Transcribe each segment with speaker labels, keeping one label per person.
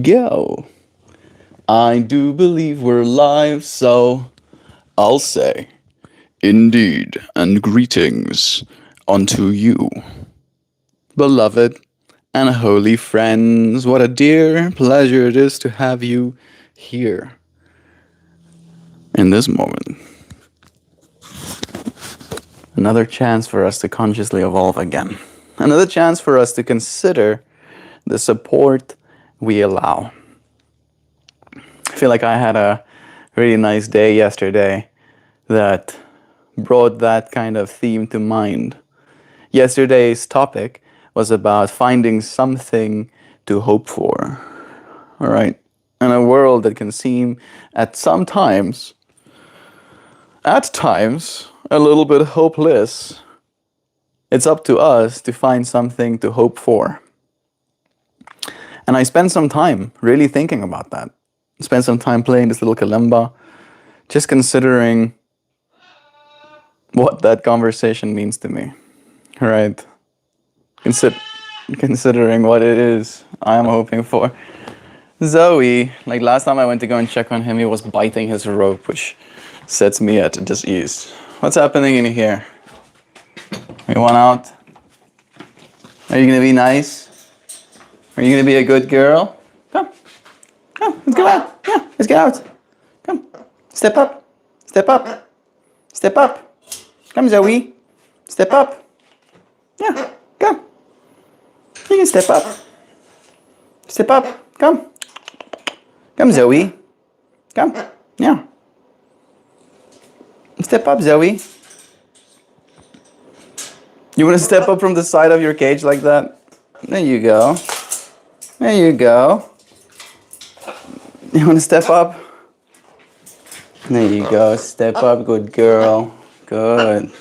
Speaker 1: Go. I do believe we're live, so I'll say, indeed, and greetings unto you, beloved and holy friends. What a dear pleasure it is to have you here in this moment. Another chance for us to consciously evolve again. Another chance for us to consider the support we allow. I feel like I had a really nice day yesterday that brought that kind of theme to mind. Yesterday's topic was about finding something to hope for. All right? In a world that can seem at times, a little bit hopeless, it's up to us to find something to hope for. And I spent some time really thinking about that. Spent some time playing this little kalimba, just considering what that conversation means to me, right? Considering what it is I am hoping for. Zoe, like last time I went to go and check on him, he was biting his rope, which sets me at disease. What's happening in here? You want out? Are you gonna be nice? Are you gonna be a good girl? Come, let's go out. Yeah, let's get out. Come, step up, step up, step up. Come, Zoe, step up. Yeah, come. You can step up. Step up, come. Come, Zoe. Come, yeah. Step up, Zoe. You want to step up from the side of your cage like that? There you go. There you go. You want to step up? There you go. Step up, good girl. Good.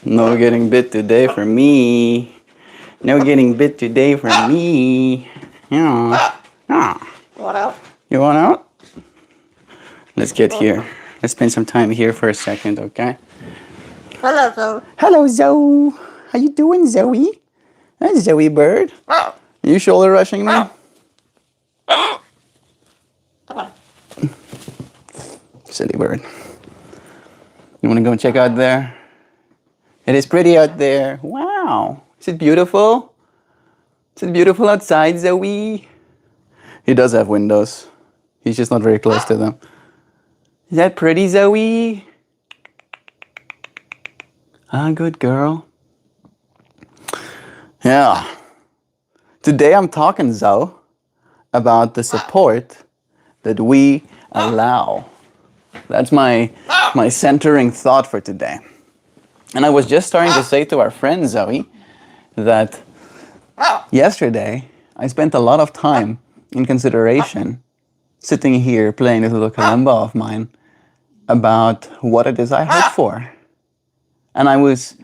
Speaker 1: No getting bit today for me. No getting bit today for me. Yeah.
Speaker 2: Want out?
Speaker 1: You want out? Let's get here. Let's spend some time here for a second, okay?
Speaker 2: Hello, Zoe.
Speaker 1: Hello, Zoe. How you doing, Zoe? Hi, Zoe bird. Are you shoulder rushing me? Silly bird. You want to go and check out there? It is pretty out there. Wow. Is it beautiful? Is it beautiful outside, Zoe? He does have windows. He's just not very close to them. Is that pretty, Zoe? Ah, good girl. Yeah. Today I'm talking, Zoe, about the support that we allow. That's my centering thought for today. And I was just starting to say to our friend Zoe that yesterday I spent a lot of time in consideration sitting here playing this little kalimba of mine about what it is I hope for. And I was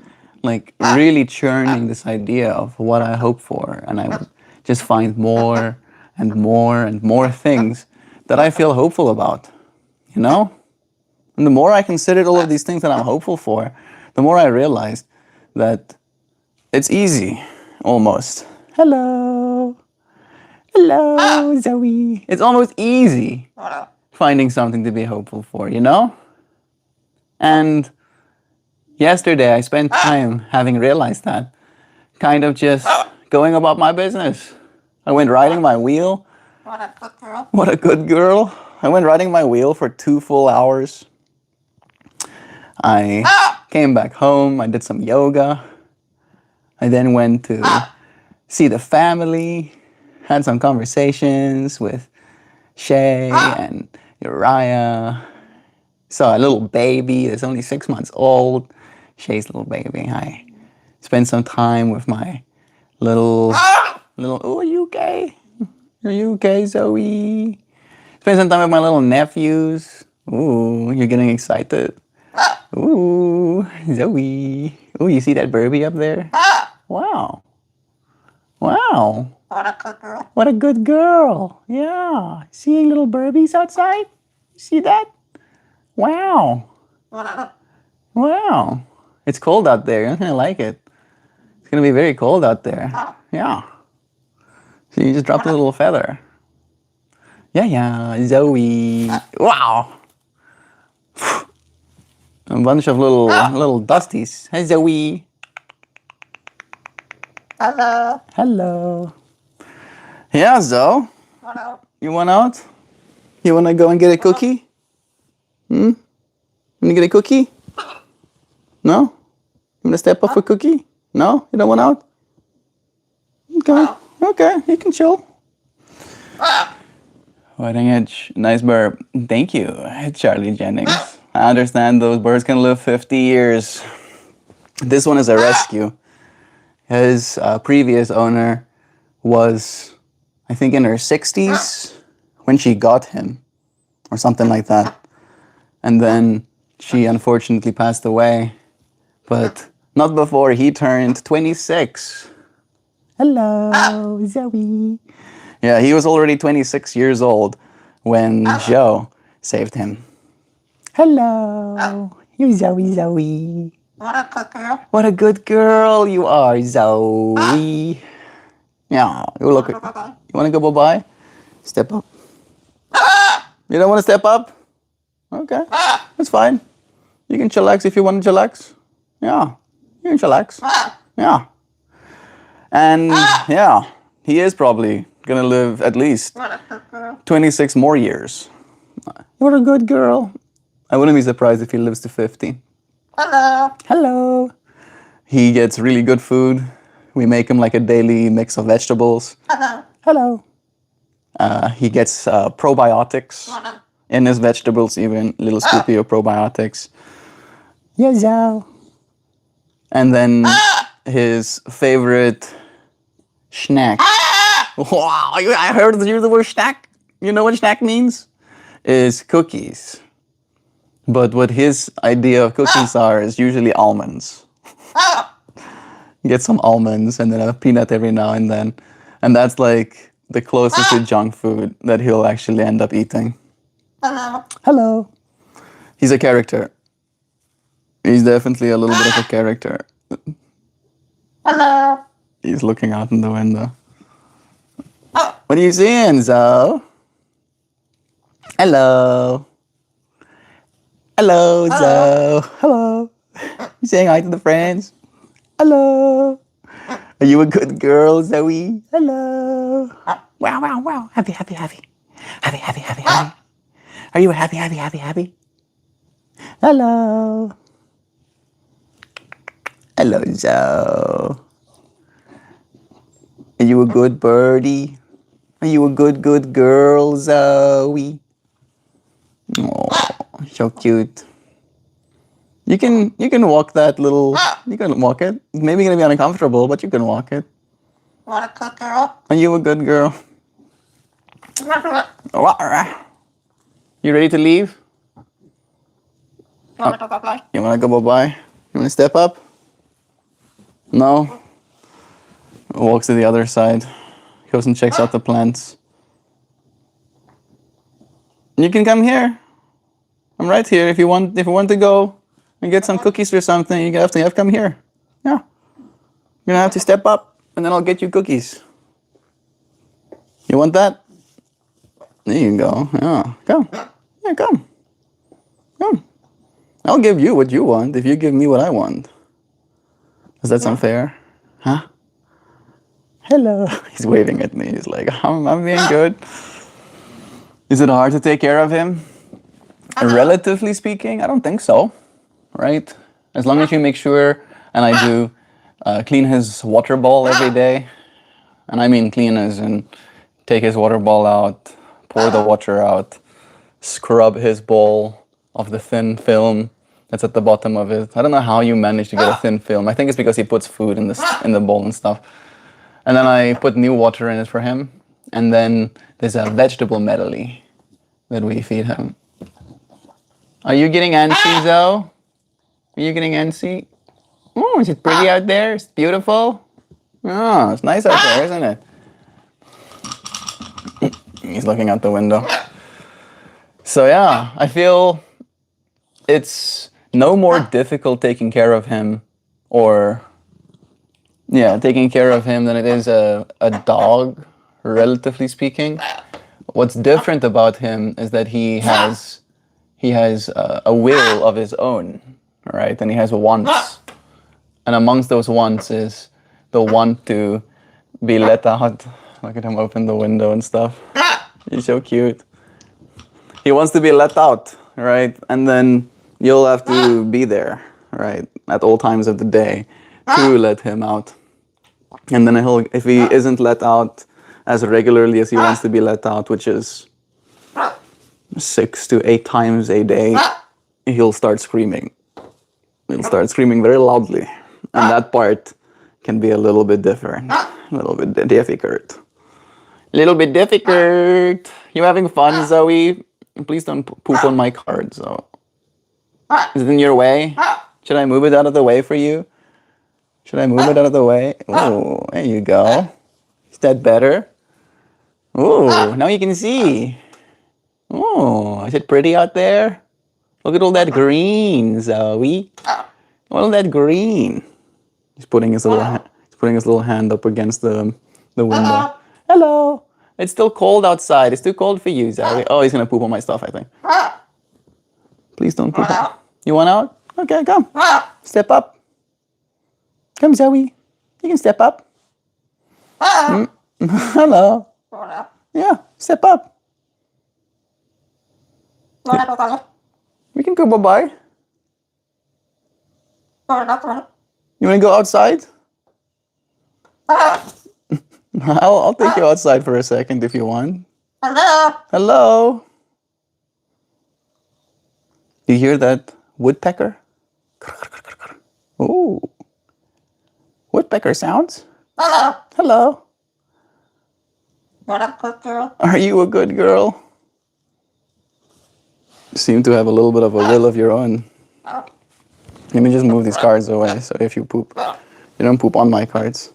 Speaker 1: like really churning this idea of what I hope for, and I would just find more and more and more things that I feel hopeful about, you know? And the more I considered all of these things that I'm hopeful for, the more I realized that it's easy, almost. Hello. Hello, Zoe. It's almost easy finding something to be hopeful for, you know? And yesterday I spent time having realized that, kind of just going about my business. I went riding my wheel.
Speaker 2: What a good girl.
Speaker 1: What a good girl. I went riding my wheel for 2 full hours. I came back home, I did some yoga. I then went to see the family, had some conversations with Shay and Uriah. Saw a little baby that's only 6 months old. Shay's little baby. I spent some time with my little, oh, are you okay? Are you okay, Zoe? Spent some time with my little nephews. Ooh, you're getting excited. Ooh, Zoe. Ooh, you see that Burby up there? Wow. Wow.
Speaker 2: What a good girl.
Speaker 1: What a good girl. Yeah. Seeing little Burbies outside? You see that? Wow.
Speaker 2: What a
Speaker 1: Wow. It's cold out there. You're not going to like it. It's going to be very cold out there. Yeah. So you just dropped a little feather. Yeah, Zoe. Wow. A bunch of little dusties. Hey, Zoe.
Speaker 2: Hello.
Speaker 1: Hello. Yeah, Zoe.
Speaker 2: Hello.
Speaker 1: You want out? You want to go and get a cookie? Want to get a cookie? No? You want to step up for a cookie? No? You don't want out? Okay. Okay, you can chill. Whiting Edge, nice burp. Thank you, Charlie Jennings. I understand those birds can live 50 years. This one is a rescue. His previous owner was, I think, in her 60s when she got him, or something like that. And then she unfortunately passed away, but not before he turned 26. Hello, Zoe. Yeah, he was already 26 years old when Joe saved him. Hello, you Zoe.
Speaker 2: What a good girl.
Speaker 1: What a good girl you are, Zoe. Yeah, you look. You want to go bye-bye? Step up. You don't want to step up? Okay, that's fine. You can chillax if you want to chillax. Yeah, you can chillax. Yeah. And yeah, he is probably gonna live at least
Speaker 2: What a good girl.
Speaker 1: 26 more years. You're a good girl. I wouldn't be surprised if he lives to 50.
Speaker 2: Hello.
Speaker 1: Hello. He gets really good food. We make him like a daily mix of vegetables.
Speaker 2: Hello.
Speaker 1: Hello. He gets probiotics
Speaker 2: What a
Speaker 1: in his vegetables, even little scoopy of probiotics. Yes, Al. And then his favorite snack. Wow, I heard you the word snack. You know what snack means? Is cookies. But what his idea of cookies are is usually almonds. Get some almonds and then a peanut every now and then. And that's like the closest to junk food that he'll actually end up eating.
Speaker 2: Hello.
Speaker 1: Hello. He's a character. He's definitely a little bit of a character.
Speaker 2: Hello.
Speaker 1: He's looking out in the window. What are you seeing, Zoe? Hello. Hello, Zoe. Hello. You saying hi to the friends? Hello. Are you a good girl, Zoe? Hello. Wow, wow, wow. Happy, happy, happy. Happy, happy, happy, happy. Are you a happy, happy, happy, happy? Hello. Hello, Zoe. Are you a good birdie? Are you a good girl, Zoe? Oh, so cute. You can walk that little. You can walk it. It's maybe gonna be uncomfortable, but you can walk it.
Speaker 2: What a good girl.
Speaker 1: Are you a good girl? You ready to leave?
Speaker 2: What a good girl.
Speaker 1: You wanna go bye-bye? You wanna step up? No? Walks to the other side. Goes and checks out the plants. You can come here. I'm right here. If you want to go and get some cookies or something, you have to come here. Yeah. You're gonna have to step up and then I'll get you cookies. You want that? There you go. Yeah. Come. Yeah, come. Come. I'll give you what you want if you give me what I want. Does that sound fair? Huh? Hello. He's waving at me. He's like, I'm being good. Is it hard to take care of him? Relatively speaking, I don't think so. Right? As long as you make sure, and I do, clean his water bowl every day. And I mean clean as in take his water bowl out, pour the water out, scrub his bowl of the thin film that's at the bottom of it. I don't know how you manage to get a thin film. I think it's because he puts food in the bowl and stuff. And then I put new water in it for him. And then there's a vegetable medley that we feed him. Are you getting antsy, Zoe? Are you getting antsy? Oh, is it pretty out there? It's beautiful. Oh, it's nice out there, isn't it? He's looking out the window. So yeah, I feel it's no more difficult taking care of him taking care of him than it is a dog, relatively speaking. What's different about him is that he has a will of his own, right? And he has wants. And amongst those wants is the want to be let out. Look at him open the window and stuff. He's so cute. He wants to be let out, right? And then you'll have to be there, right? At all times of the day to let him out. And then if he isn't let out as regularly as he wants to be let out, which is 6 to 8 times a day, he'll start screaming. He'll start screaming very loudly. And that part can be a little bit different. A little bit difficult. Little bit difficult. You having fun, Zoe? Please don't poop on my card, Zoe. Is it in your way? Should I move it out of the way for you? Should I move it out of the way? Oh, there you go. Is that better? Oh, now you can see. Oh, is it pretty out there? Look at all that green, Zoe. All that green. He's putting his little hand up against the window. Hello. It's still cold outside. It's too cold for you, Zoe. Oh, he's gonna poop on my stuff, I think. Please don't poop. You want out? Okay, come. Step up. Come, Zoe. You can step up. Hello. Yeah, step up. We can go bye-bye. You want to go outside? I'll take you outside for a second if you want.
Speaker 2: Hello.
Speaker 1: Hello. Do you hear that woodpecker? Ooh. Woodpecker sounds.
Speaker 2: Hello.
Speaker 1: Hello.
Speaker 2: What a good girl.
Speaker 1: Are you a good girl? You seem to have a little bit of a will of your own. Let me just move these cards away so if you poop, you don't poop on my cards.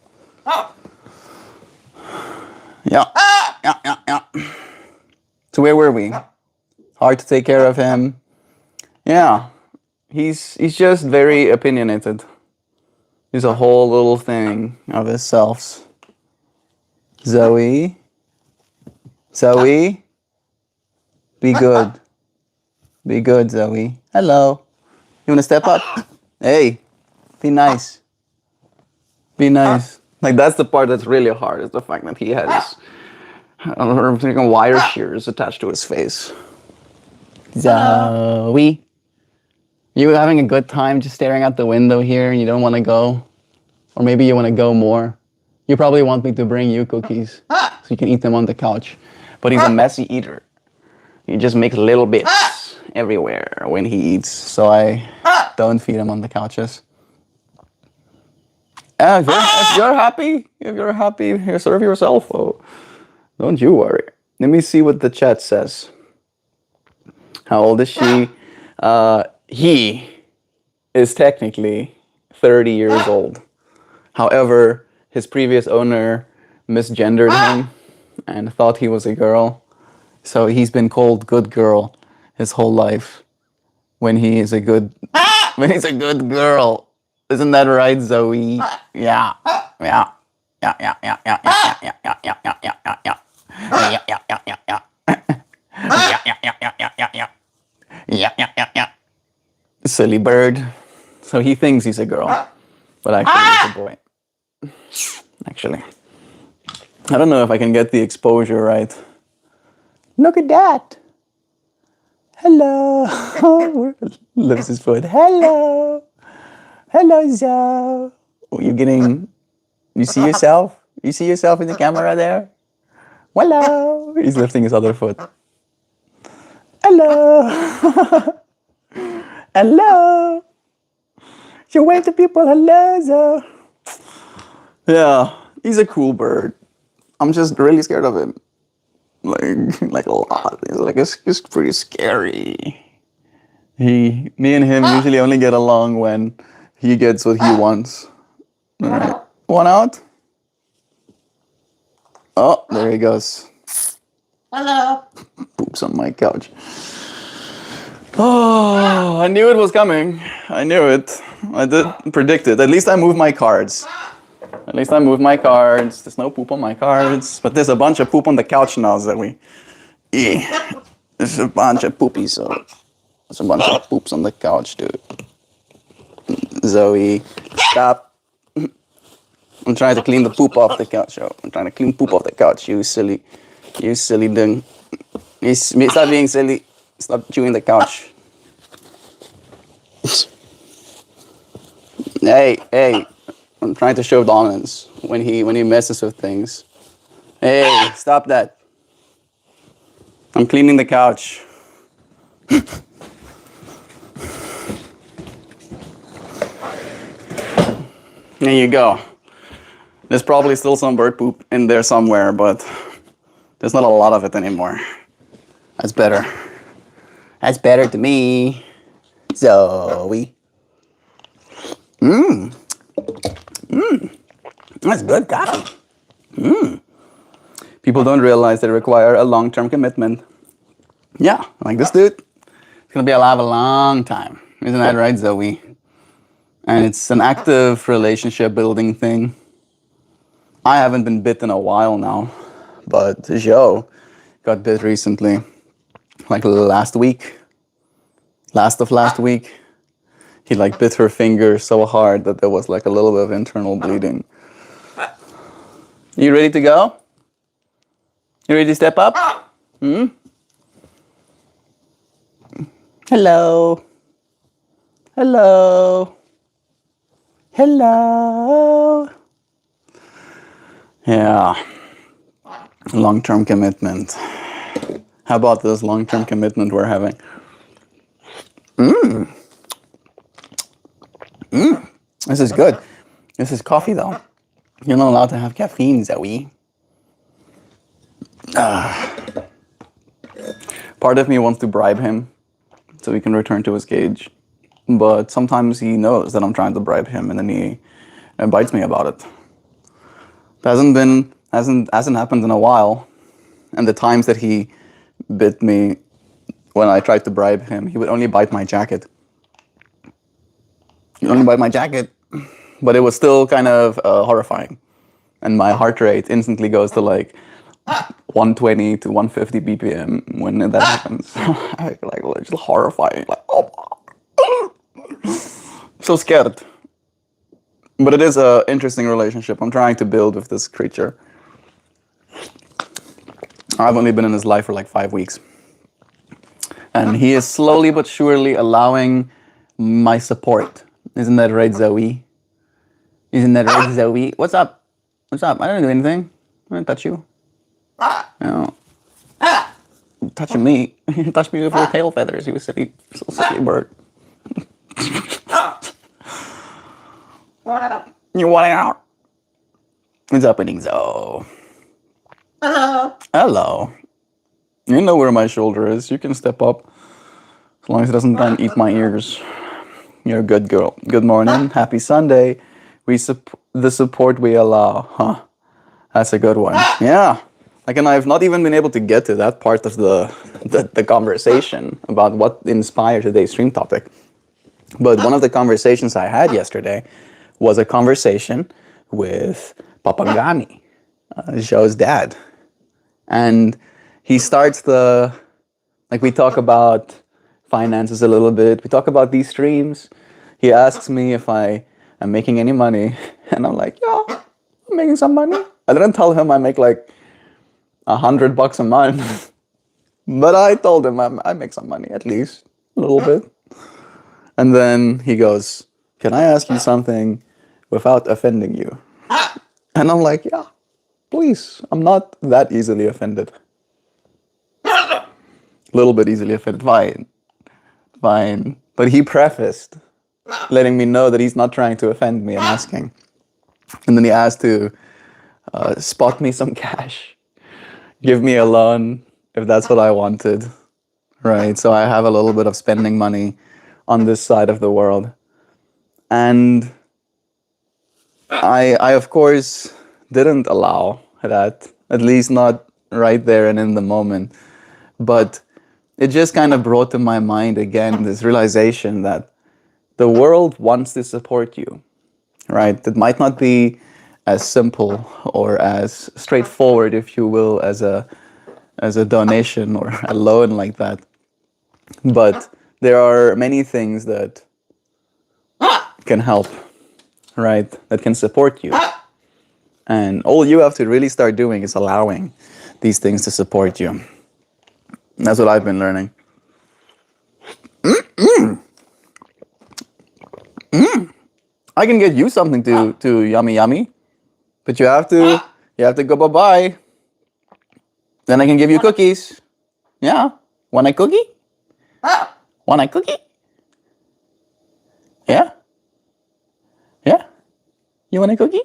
Speaker 1: Yeah. So where were we? Hard to take care of him. Yeah. He's just very opinionated. He's a whole little thing of himself. Zoe. Zoe. Be good. Be good, Zoe. Hello. You want to step up? Hey. Be nice. Be nice. Like, that's the part that's really hard, is the fact that he has wire shears attached to his face. Zoe. You having a good time just staring out the window here and you don't want to go? Or maybe you want to go more? You probably want me to bring you cookies so you can eat them on the couch. But he's a messy eater. He just makes little bits everywhere when he eats. So I don't feed him on the couches. If you're happy, you serve yourself. Oh, don't you worry. Let me see what the chat says. How old is she? He is technically 30 years old. However, his previous owner misgendered him and thought he was a girl. So he's been called good girl his whole life when he's a good girl. Isn't that right, Zoe? Yeah. Yeah. Yeah, yeah, yeah, yeah, yeah, yeah, yeah, yeah, yeah, yeah, yeah, yeah, yeah. Yeah, yeah, yeah, yeah, yeah. Yeah, yeah, yeah, yeah, yeah, yeah, yeah. Yeah, yeah, yeah, yeah. Silly bird. So he thinks he's a girl, but actually he's a boy. Actually. I don't know if I can get the exposure right. Look at that. Hello. Lifts his foot. Hello. Hello, Zoe. Oh, you see yourself? You see yourself in the camera there? Hello. He's lifting his other foot. Hello. Hello. You wave to people. Hello, Zoe. Yeah, he's a cool bird. I'm just really scared of him. Like a lot. He's pretty scary. Me and him usually only get along when he gets what he wants. All right. One out. Oh, there he goes.
Speaker 2: Hello.
Speaker 1: Poops on my couch. Oh, I knew it was coming. I knew it. I did predict it. At least I moved my cards. There's no poop on my cards. But there's a bunch of poop on the couch now, Zoe. Yeah. There's a bunch of poopies, so there's a bunch of poops on the couch, dude. Zoe, stop. I'm trying to clean the poop off the couch. Oh, I'm trying to clean poop off the couch, you silly thing. Stop being silly. Stop chewing the couch. Hey, I'm trying to show dominance when he messes with things. Hey, stop that. I'm cleaning the couch. There you go. There's probably still some bird poop in there somewhere, but there's not a lot of it anymore. That's better. That's better to me. Zoe. That's good coffee. People don't realize they require a long-term commitment. Yeah, like this dude. It's gonna be alive a long time. Isn't that right, Zoe? And it's an active relationship building thing. I haven't been bit in a while now, but Joe got bit recently, like last week. Last week. He like bit her finger so hard that there was like a little bit of internal bleeding. You ready to go? You ready to step up? Hello. Hello. Hello. Yeah. Long-term commitment. How about this long-term commitment we're having? This is good. This is coffee, though. You're not allowed to have caffeine, Zoe. Part of me wants to bribe him so he can return to his cage. But sometimes he knows that I'm trying to bribe him, and then he bites me about it. Hasn't happened in a while. And the times that he bit me when I tried to bribe him, he would only bite my jacket. But it was still kind of horrifying. And my heart rate instantly goes to like 120 to 150 BPM when that happens. Like it's horrifying. Like, oh, so scared. But it is an interesting relationship I'm trying to build with this creature. I've only been in his life for like 5 weeks. And he is slowly but surely allowing my support. Isn't that right, Zoe? Isn't that right, Zoe? What's up? What's up? I didn't do anything. I didn't touch you. No. You touching me. You touched me with your tail feathers. You silly bird. You want it out? What's happening, Zoe?
Speaker 2: Hello.
Speaker 1: Hello. You know where my shoulder is. You can step up. As long as it doesn't then eat my ears. You're a good girl. Good morning. Happy Sunday. The support we allow. Huh. That's a good one. Yeah. Like, and I've not even been able to get to that part of the conversation about what inspired today's stream topic. But one of the conversations I had yesterday was a conversation with Papangani, Joe's dad. And he starts we talk about finances a little bit. We talk about these streams. He asks me if I am making any money. And I'm like, yeah, I'm making some money. I didn't tell him I make like $100 a month. But I told him I make some money, at least a little bit. And then he goes, can I ask you something without offending you? And I'm like, yeah, please. I'm not that easily offended. A little bit easily offended. Fine. But he prefaced letting me know that he's not trying to offend me and asking. And then he asked to spot me some cash. Give me a loan if that's what I wanted. Right? So I have a little bit of spending money on this side of the world. And I of course, didn't allow that. At least not right there and in the moment. But it just kind of brought to my mind again this realization that the world wants to support you, right? It might not be as simple or as straightforward, if you will, as a as a donation or a loan like that. But there are many things that can help, right? That can support you. And all you have to really start doing is allowing these things to support you. That's what I've been learning. I can get you something to yummy yummy, but you have to go bye-bye. Then I can give you cookies. Yeah. Want a cookie? Want a cookie? Yeah? Yeah? You want a cookie?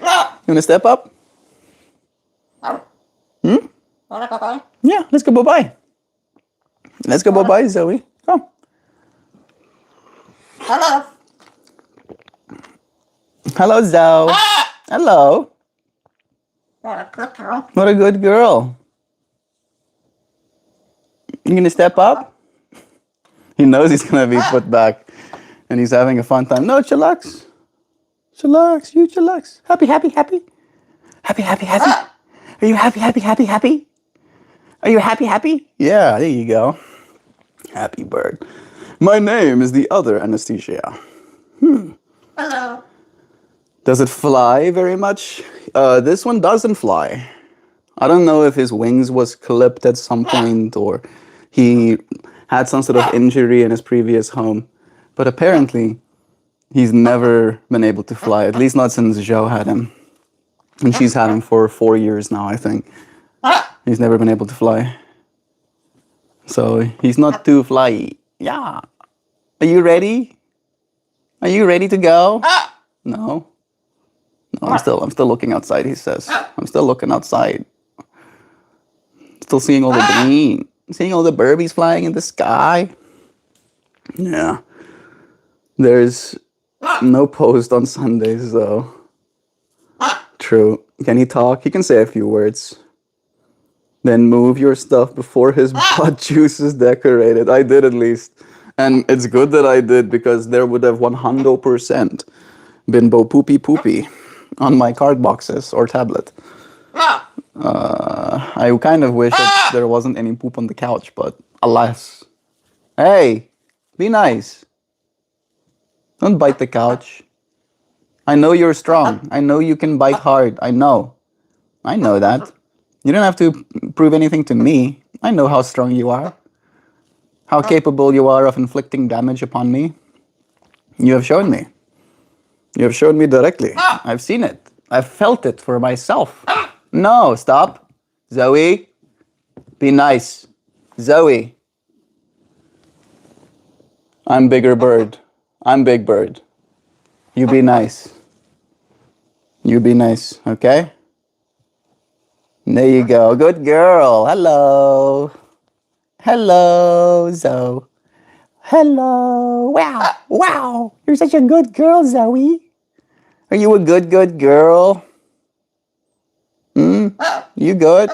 Speaker 1: You want to step up? Hmm? Yeah, let's go bye-bye. Let's go bye-bye, Zoe. Come.
Speaker 2: Hello.
Speaker 1: Hello, Zoe. Hello.
Speaker 2: What a good girl.
Speaker 1: What a good girl. You gonna step up? He knows he's gonna be put back. And he's having a fun time. No, chillax. Chillax. You chillax. Happy, happy, happy. Happy, happy, happy. Are you happy, happy, happy, happy? Are you happy, happy? Yeah, there you go. Happy bird. My name is the other anesthesia.
Speaker 2: Hello.
Speaker 1: Does it fly very much? This one doesn't fly. I don't know if his wings was clipped at some point or he had some sort of injury in his previous home. But apparently, he's never been able to fly, at least not since Joe had him. And she's had him for 4 years now, I think. He's never been able to fly. So he's not too flyy. Yeah. Are you ready? Are you ready to go? No. No, I'm still looking outside, he says. I'm still looking outside. Still seeing all the green. Seeing all the burbies flying in the sky. Yeah. There's no post on Sundays, though. True. Can he talk? He can say a few words. Then move your stuff before his butt juice is decorated. I did at least. And it's good that I did because there would have 100% been bo poopy poopy on my card boxes or tablet. I kind of wish that there wasn't any poop on the couch, but alas. Hey, be nice. Don't bite the couch. I know you're strong. I know you can bite hard. I know. I know that. You don't have to prove anything to me. I know how strong you are. How capable you are of inflicting damage upon me. You have shown me. You have shown me directly. I've seen it. I've felt it for myself. No, stop. Zoe, be nice. Zoe. I'm bigger bird. I'm big bird. You be nice. You be nice, okay? There you go. Good girl. Hello. Hello, Zoe. Hello. Wow. Wow. You're such a good girl, Zoe. Are you a good girl? You good?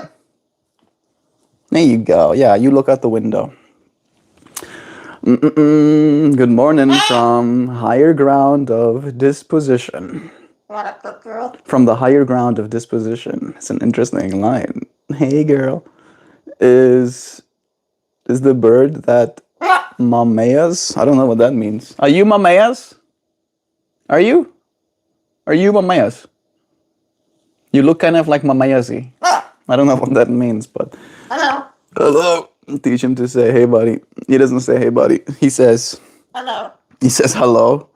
Speaker 1: There you go. Yeah, you look out the window. Good morning from higher ground of disposition.
Speaker 2: What a good girl.
Speaker 1: From the higher ground of disposition. It's an interesting line. Hey, girl. Is the bird that Mameas? I don't know what that means. Are you Mameas? Are you? Are you Mameas? You look kind of like Mamayasi. I don't know what that means, but...
Speaker 2: Hello.
Speaker 1: Hello. Teach him to say, hey, buddy. He doesn't say, hey, buddy. He says...
Speaker 2: Hello.
Speaker 1: He says, hello.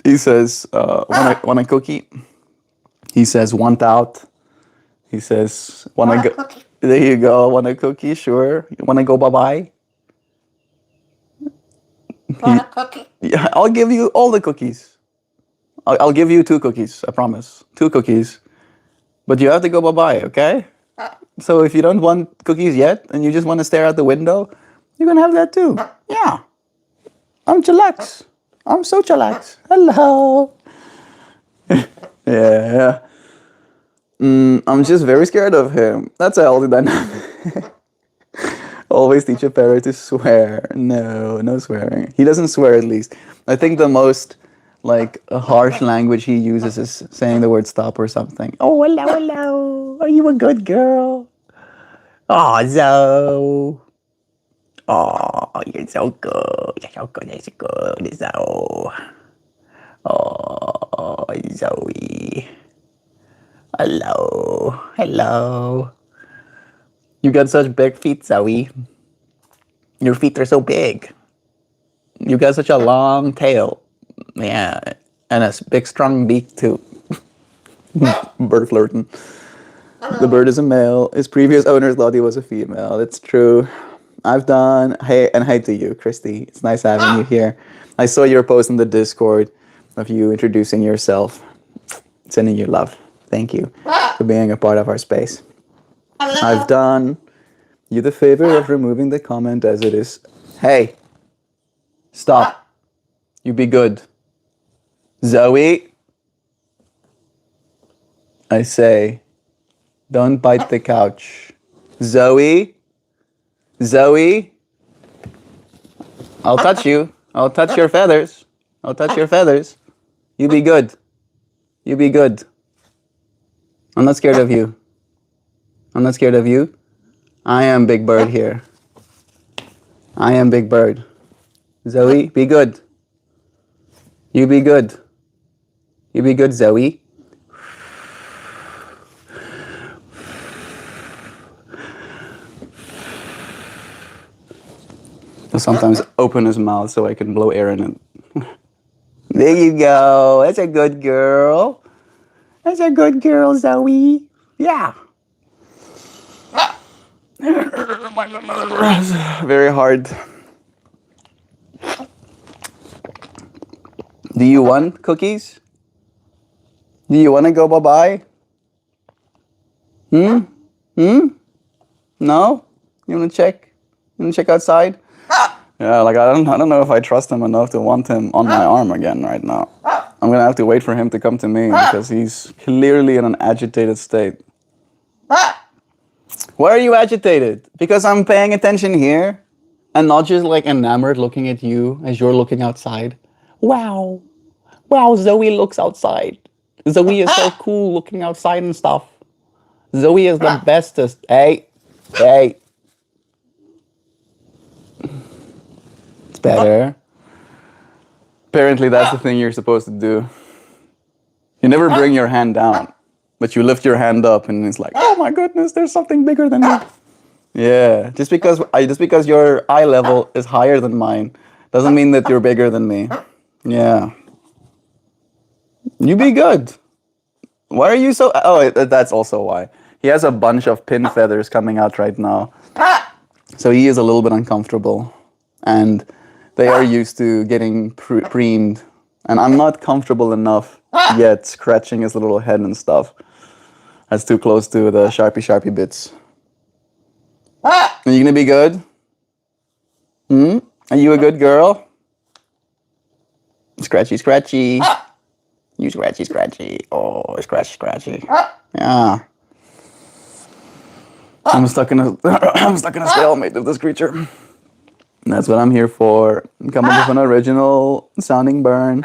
Speaker 1: He says, want a cookie? He says, want out. He says, want to go... There you go. Want a cookie? Sure. You want to go bye-bye?
Speaker 2: Want a cookie?
Speaker 1: Yeah, I'll give you all the cookies. I'll give you 2 cookies, I promise. 2 cookies. But you have to go bye-bye, okay? So if you don't want cookies yet, and you just want to stare out the window, you can have that too. Yeah. I'm chillax. I'm so chillax. Hello. Yeah. I'm just very scared of him. That's a healthy dynamic. Always teach a parrot to swear. No swearing. He doesn't swear at least. I think the most a harsh language he uses is saying the word stop or something. Oh, hello. Are you a good girl? Oh, Zoe. Oh, you're so good. You're so good. You're so good, Zoe. Oh, Zoe. Hello. Hello. You got such big feet, Zoe. Your feet are so big. You got such a long tail. Yeah. And a big, strong beak, too. Bird flirting. The bird is a male. His previous owners thought he was a female. It's true. I've done. Hey, and hey to you, Christy. It's nice having you here. I saw your post in the Discord of you introducing yourself. Sending you love. Thank you for being a part of our space. I've done you the favor of removing the comment as it is. Hey, stop. You be good. Zoe, I say, don't bite the couch. Zoe, Zoe, I'll touch you. I'll touch your feathers. I'll touch your feathers. You be good. You be good. I'm not scared of you. I'm not scared of you. I am Big Bird here. I am Big Bird. Zoe, be good. You be good. You be good, Zoe. He'll sometimes open his mouth so I can blow air in it. There you go. That's a good girl. That's a good girl, Zoe. Yeah. Very hard. Do you want cookies? Do you want to go bye-bye? No? You want to check? You want to check outside? Yeah, like I don't know if I trust him enough to want him on my arm again right now. I'm gonna have to wait for him to come to me because he's clearly in an agitated state. Why are you agitated? Because I'm paying attention here and not just like enamored looking at you as you're looking outside. Wow. Wow, Zoe looks outside. Zoe is so cool looking outside and stuff. Zoe is the bestest. Hey. Hey. It's better. Apparently that's the thing you're supposed to do. You never bring your hand down, but you lift your hand up and it's like, oh my goodness, there's something bigger than me. Yeah, just because your eye level is higher than mine doesn't mean that you're bigger than me. Yeah. You be good. Why are you so... Oh, that's also why. He has a bunch of pin feathers coming out right now. So he is a little bit uncomfortable. And they are used to getting preened. And I'm not comfortable enough yet scratching his little head and stuff. That's too close to the sharpie bits. Are you gonna be good? Are you a good girl? Scratchy, scratchy. You scratchy, scratchy. Oh, scratchy, scratchy. Yeah. I'm stuck in a stalemate with this creature. And that's what I'm here for. Come up with an original sounding burn.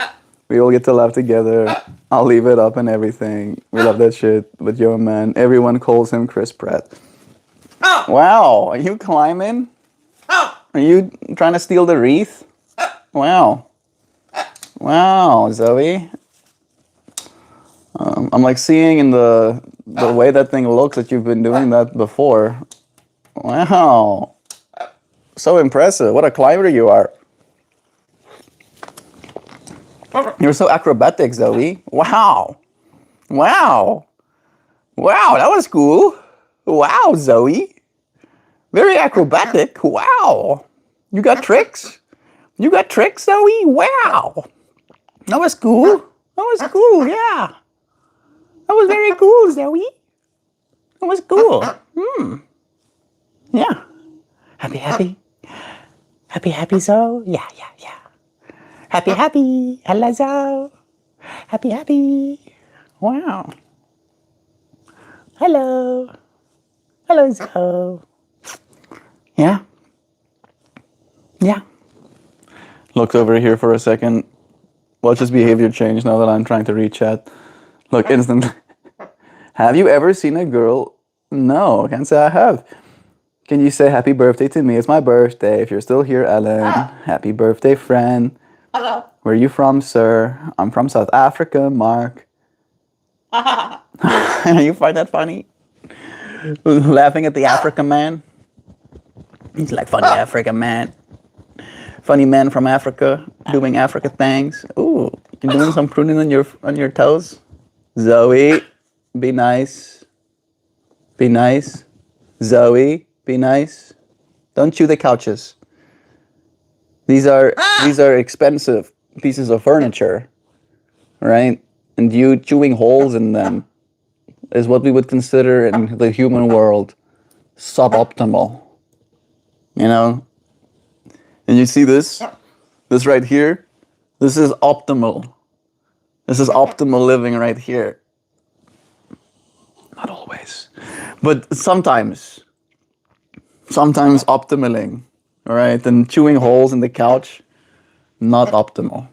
Speaker 1: We all get to laugh together. I'll leave it up and everything. We love that shit. But yo, man, everyone calls him Chris Pratt. Wow, are you climbing? Are you trying to steal the wreath? Wow. Wow, Zoe. I'm like seeing in the way that thing looks that you've been doing that before. Wow. So impressive. What a climber you are. You're so acrobatic, Zoe. Wow. Wow. Wow, that was cool. Wow, Zoe. Very acrobatic. Wow. You got tricks? You got tricks, Zoe? Wow. That was cool. That was cool, yeah. That was very cool, Zoe. That was cool. Yeah. Happy, happy. Happy, happy, Zoe. Yeah, yeah, yeah. Happy, happy. Hello, Zoe. Happy, happy. Wow. Hello. Hello, Zoe. Yeah. Yeah. Looked over here for a second. Watch his behavior change now that I'm trying to reach chat. Look, instant. Have you ever seen a girl? No, I can't say I have. Can you say happy birthday to me? It's my birthday. If you're still here, Ellen. Happy birthday, friend.
Speaker 2: Hello.
Speaker 1: Where are you from, sir? I'm from South Africa, Mark. You find that funny? Laughing at the African man? He's like, funny African man. Funny man from Africa doing Africa things. Ooh, you're doing some pruning on your toes? Zoe, be nice. Be nice. Zoe, be nice. Don't chew the couches. These are expensive pieces of furniture, right? And you chewing holes in them is what we would consider in the human world suboptimal. You know? And you see this? This right here? This is optimal. This is optimal living right here. Not always. But sometimes optimaling, all right? And chewing holes in the couch, not optimal,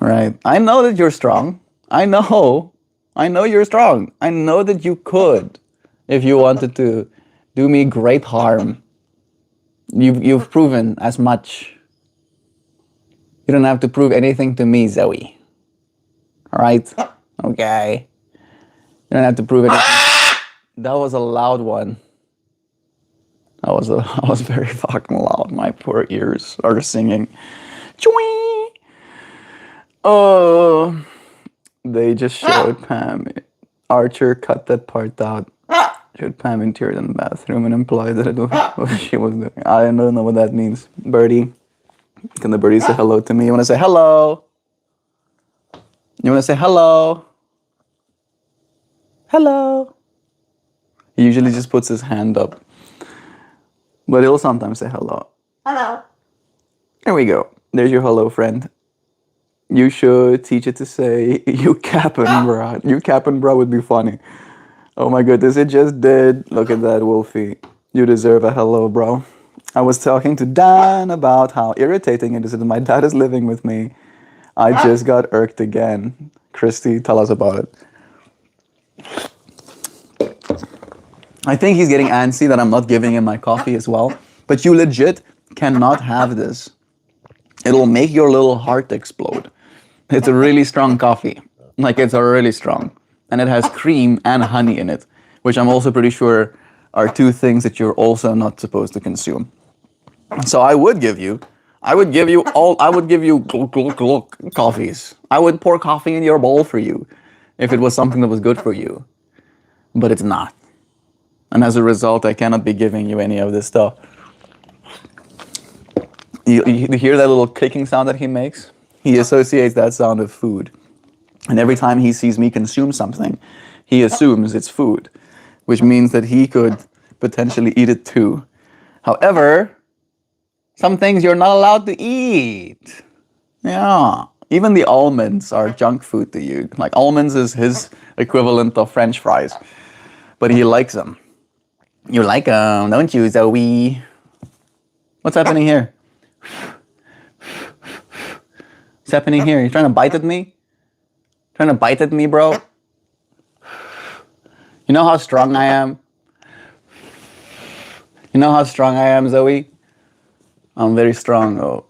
Speaker 1: right? I know that you're strong. I know you're strong. I know that you could, if you wanted to, do me great harm. You've proven as much. You don't have to prove anything to me, Zoe. All right? Okay. You don't have to prove anything. That was a loud one. I was very fucking loud. My poor ears are singing. Chwee! Oh, they just showed Pam. Archer cut that part out. Showed Pam in tears in the bathroom and implied that it was what she was doing. I don't know what that means. Birdie, can the birdie say hello to me? You want to say hello? You want to say hello? Hello. He usually just puts his hand up. But he'll sometimes say hello.
Speaker 2: Hello.
Speaker 1: There we go. There's your hello, friend. You should teach it to say, you cappin', bro. You cappin', bro would be funny. Oh my goodness, it just did. Look at that, Wolfie. You deserve a hello, bro. I was talking to Dan about how irritating it is that my dad is living with me. I just got irked again. Christy, tell us about it. I think he's getting antsy that I'm not giving him my coffee as well. But you legit cannot have this. It'll make your little heart explode. It's a really strong coffee. Like, it's a really strong. And it has cream and honey in it, which I'm also pretty sure are two things that you're also not supposed to consume. So I would give you coffees. I would pour coffee in your bowl for you if it was something that was good for you. But it's not. And as a result, I cannot be giving you any of this stuff. You hear that little clicking sound that he makes? He associates that sound with food. And every time he sees me consume something, he assumes it's food, which means that he could potentially eat it too. However, some things you're not allowed to eat. Yeah. Even the almonds are junk food to you. Like, almonds is his equivalent of French fries. But he likes them. You like them, don't you, Zoe? What's happening here? What's happening here? You trying to bite at me? Trying to bite at me, bro? You know how strong I am? You know how strong I am, Zoe? I'm very strong, oh.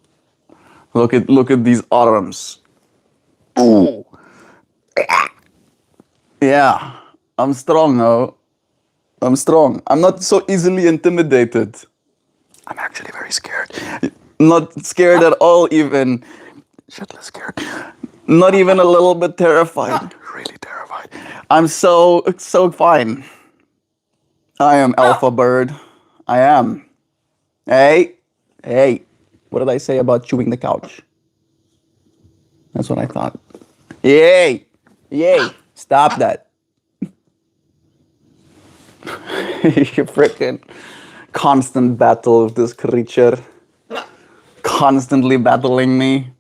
Speaker 1: Look at these arms. Ooh. Yeah, I'm strong, oh. I'm strong. I'm not so easily intimidated. I'm actually very scared. Not scared at all, even. Shitless scared. Not even a little bit terrified. Really terrified. I'm so fine. I am Alpha Bird. I am. Hey. What did I say about chewing the couch? That's what I thought. Yay. Stop that. You freaking constant battle with this creature. Constantly battling me.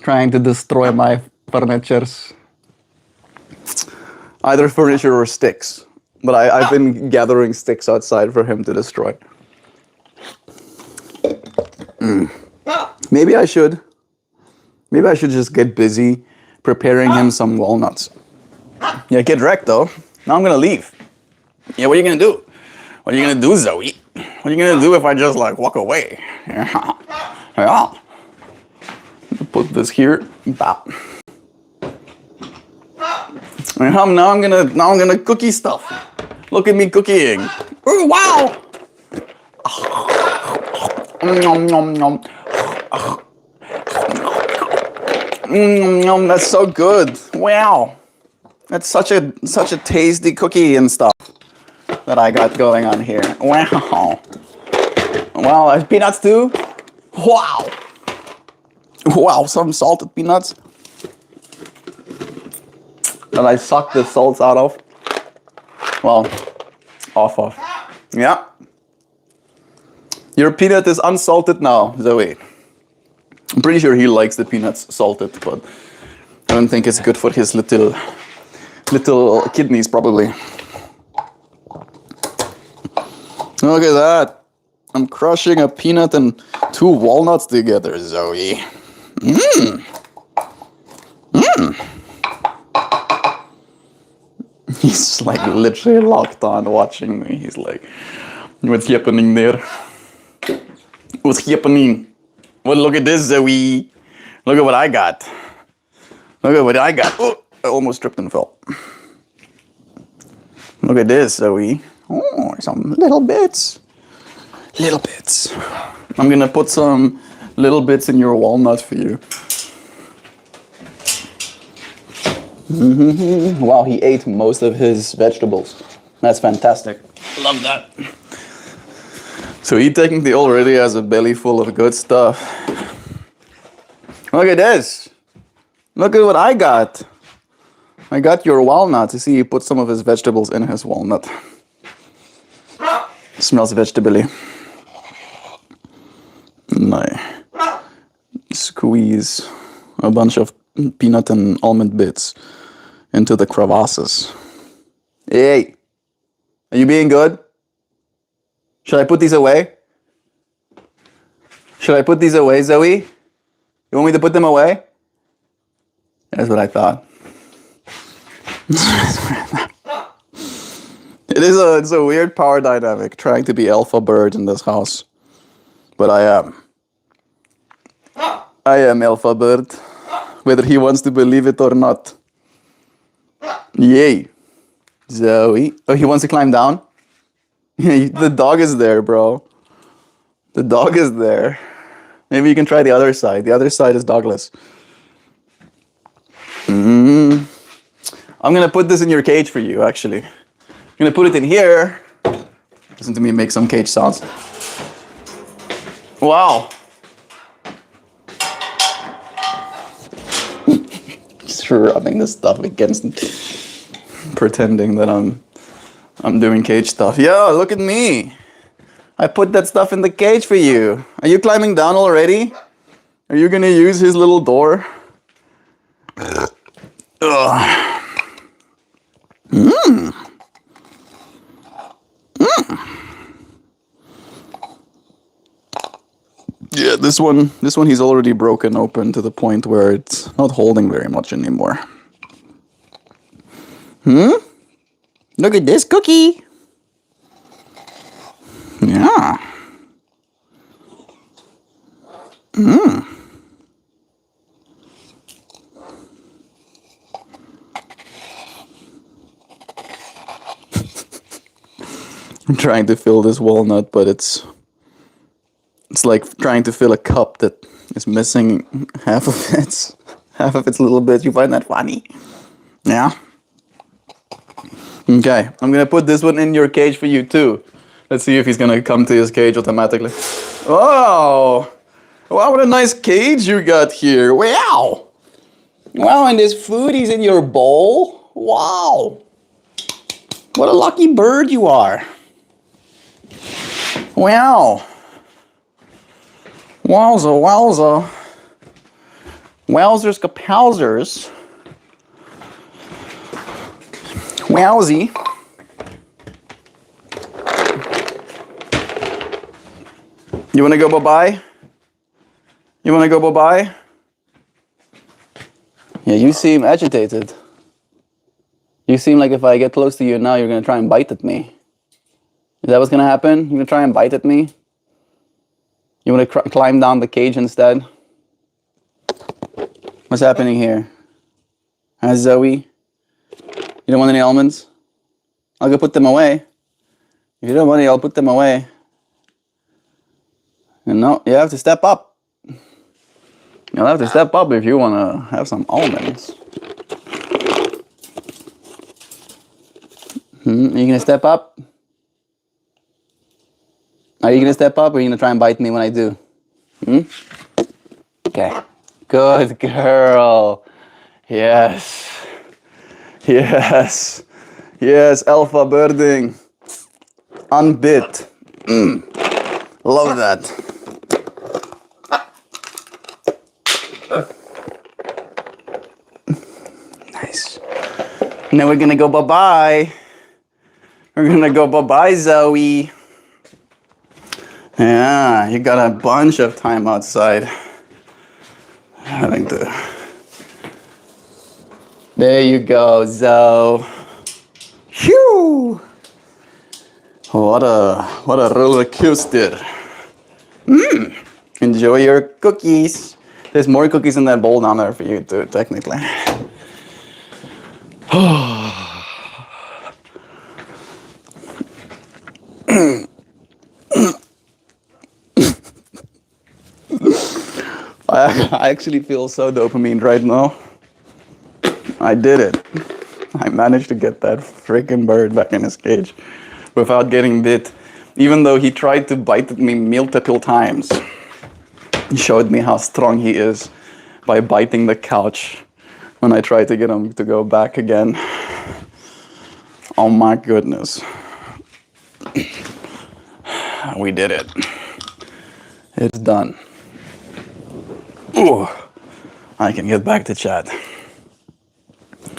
Speaker 1: Trying to destroy my furnitures. Either furniture or sticks. But I've been gathering sticks outside for him to destroy. Maybe I should just get busy preparing him some walnuts. Yeah, get wrecked though. Now I'm gonna leave. Yeah, what are you gonna do? What are you gonna do, Zoe? What are you gonna do if I just like walk away? Yeah. Yeah. Put this here. Bop. And now I'm gonna cookie stuff. Look at me cooking. Ooh, wow. Nom, nom, nom. That's so good. Wow. That's such a tasty cookie and stuff that I got going on here. Wow. Wow, peanuts too? Wow. Wow, some salted peanuts that I sucked the salts out of. Well, off of. Yeah. Your peanut is unsalted now, Zoe. I'm pretty sure he likes the peanuts salted, but I don't think it's good for his little kidneys, probably. Look at that. I'm crushing a peanut and 2 walnuts together, Zoe. Mmm. Mmm. He's like literally locked on watching me. He's like, what's happening there? What's happening? Well, look at this, Zoe. Look at what I got. Look at what I got. Oh, I almost tripped and fell. Look at this, Zoe. Oh, some little bits. Little bits. I'm gonna put some little bits in your walnut for you. Mm-hmm. Wow, he ate most of his vegetables. That's fantastic. Love that. So he technically already has a belly full of good stuff. Look at this. Look at what I got. I got your walnut. You see, he put some of his vegetables in his walnut. Smells vegetable-y. And I squeeze a bunch of peanut and almond bits into the crevasses. Hey, are you being good? Should I put these away? Should I put these away, Zoe? You want me to put them away? That's what I thought. It's a weird power dynamic trying to be alpha bird in this house. But I am. I am alpha bird. Whether he wants to believe it or not. Yay. Zoe. Oh, he wants to climb down? The dog is there, bro. The dog is there. Maybe you can try the other side. The other side is dogless. I'm gonna put this in your cage for you, actually. I'm gonna put it in here. Listen to me make some cage sounds. Wow. Just rubbing this stuff against pretending that I'm doing cage stuff. Yeah, look at me. I put that stuff in the cage for you. Are you climbing down already? Are you gonna use his little door? Ugh. Mm. Mm. Yeah, this one he's already broken open to the point where it's not holding very much anymore. Look at this cookie. Yeah. I'm trying to fill this walnut, but it's like trying to fill a cup that is missing half of its little bit. You find that funny? Yeah. Okay, I'm gonna put this one in your cage for you too. Let's see if he's gonna come to his cage automatically. Oh! Wow, what a nice cage you got here. Wow! Wow, and there's foodies in your bowl. Wow! What a lucky bird you are. Wow! Wowza, wowza. Wowzers kapowzers. Wowzy. You wanna go bye-bye? You wanna go bye-bye? Yeah, you seem agitated. You seem like if I get close to you now, you're gonna try and bite at me. Is that what's gonna happen? You gonna try and bite at me? You wanna climb down the cage instead? What's happening here? Huh, Zoe? You don't want any almonds? I'll go put them away. If you don't want any, I'll put them away. And no, you have to step up. You'll have to step up if you wanna have some almonds. Are you gonna step up? Are you gonna step up, or are you gonna try and bite me when I do? Okay. Good girl. Yes. Yes. Yes, alpha birding. Unbit. Love that. Nice. Now we're gonna go bye-bye. We're gonna go bye-bye, Zoe. Yeah, you got a bunch of time outside. Having to. There you go, Zoe. Phew! What a roller coaster. Enjoy your cookies. There's more cookies in that bowl down there for you too, technically. I actually feel so dopamine right now. I did it. I managed to get that freaking bird back in his cage without getting bit. Even though he tried to bite at me multiple times. He showed me how strong he is by biting the couch when I tried to get him to go back again. Oh my goodness. We did it. It's done. Ooh, I can get back to chat.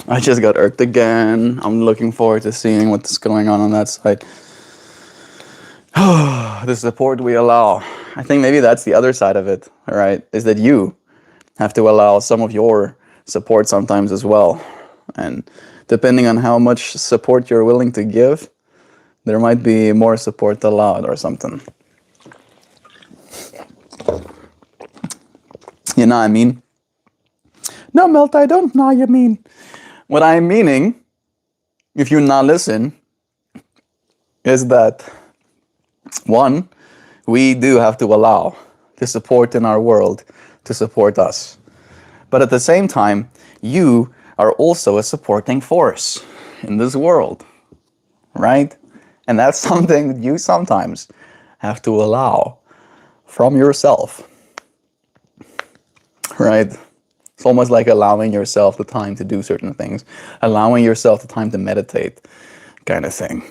Speaker 1: I just got irked again. I'm looking forward to seeing what's going on that side. The support we allow. I think maybe that's the other side of it, right? Is that you have to allow some of your support sometimes as well. And depending on how much support you're willing to give, there might be more support allowed or something. You know what I mean? No, Melt, I don't know what you mean. What I'm meaning, if you not listen, is that, one, we do have to allow the support in our world to support us. But at the same time, you are also a supporting force in this world, right? And that's something that you sometimes have to allow from yourself, right? It's almost like allowing yourself the time to do certain things, allowing yourself the time to meditate, kind of thing,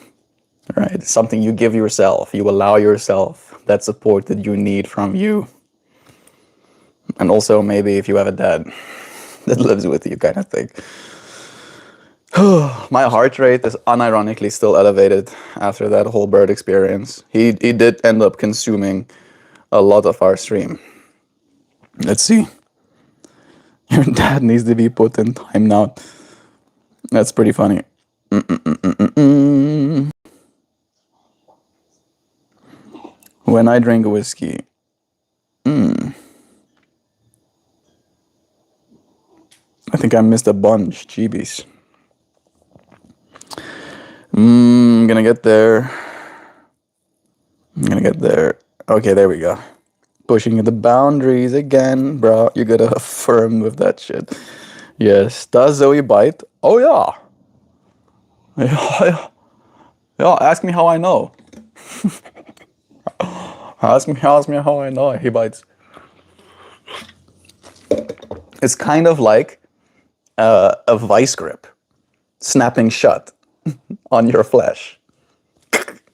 Speaker 1: right? It's something you give yourself. You allow yourself that support that you need from you. And also maybe if you have a dad that lives with you, kind of thing. My heart rate is unironically still elevated after that whole bird experience. He did end up consuming a lot of our stream. Let's see. Your dad needs to be put in timeout. That's pretty funny. When I drink whiskey. I think I missed a bunch. Jeebies. I'm gonna get there. Okay, there we go. Pushing the boundaries again, bro. You gotta affirm with that shit. Yes. Does Zoe bite? Oh yeah. Yeah. Ask me how I know. ask me how I know he bites. It's kind of like a vice grip snapping shut on your flesh.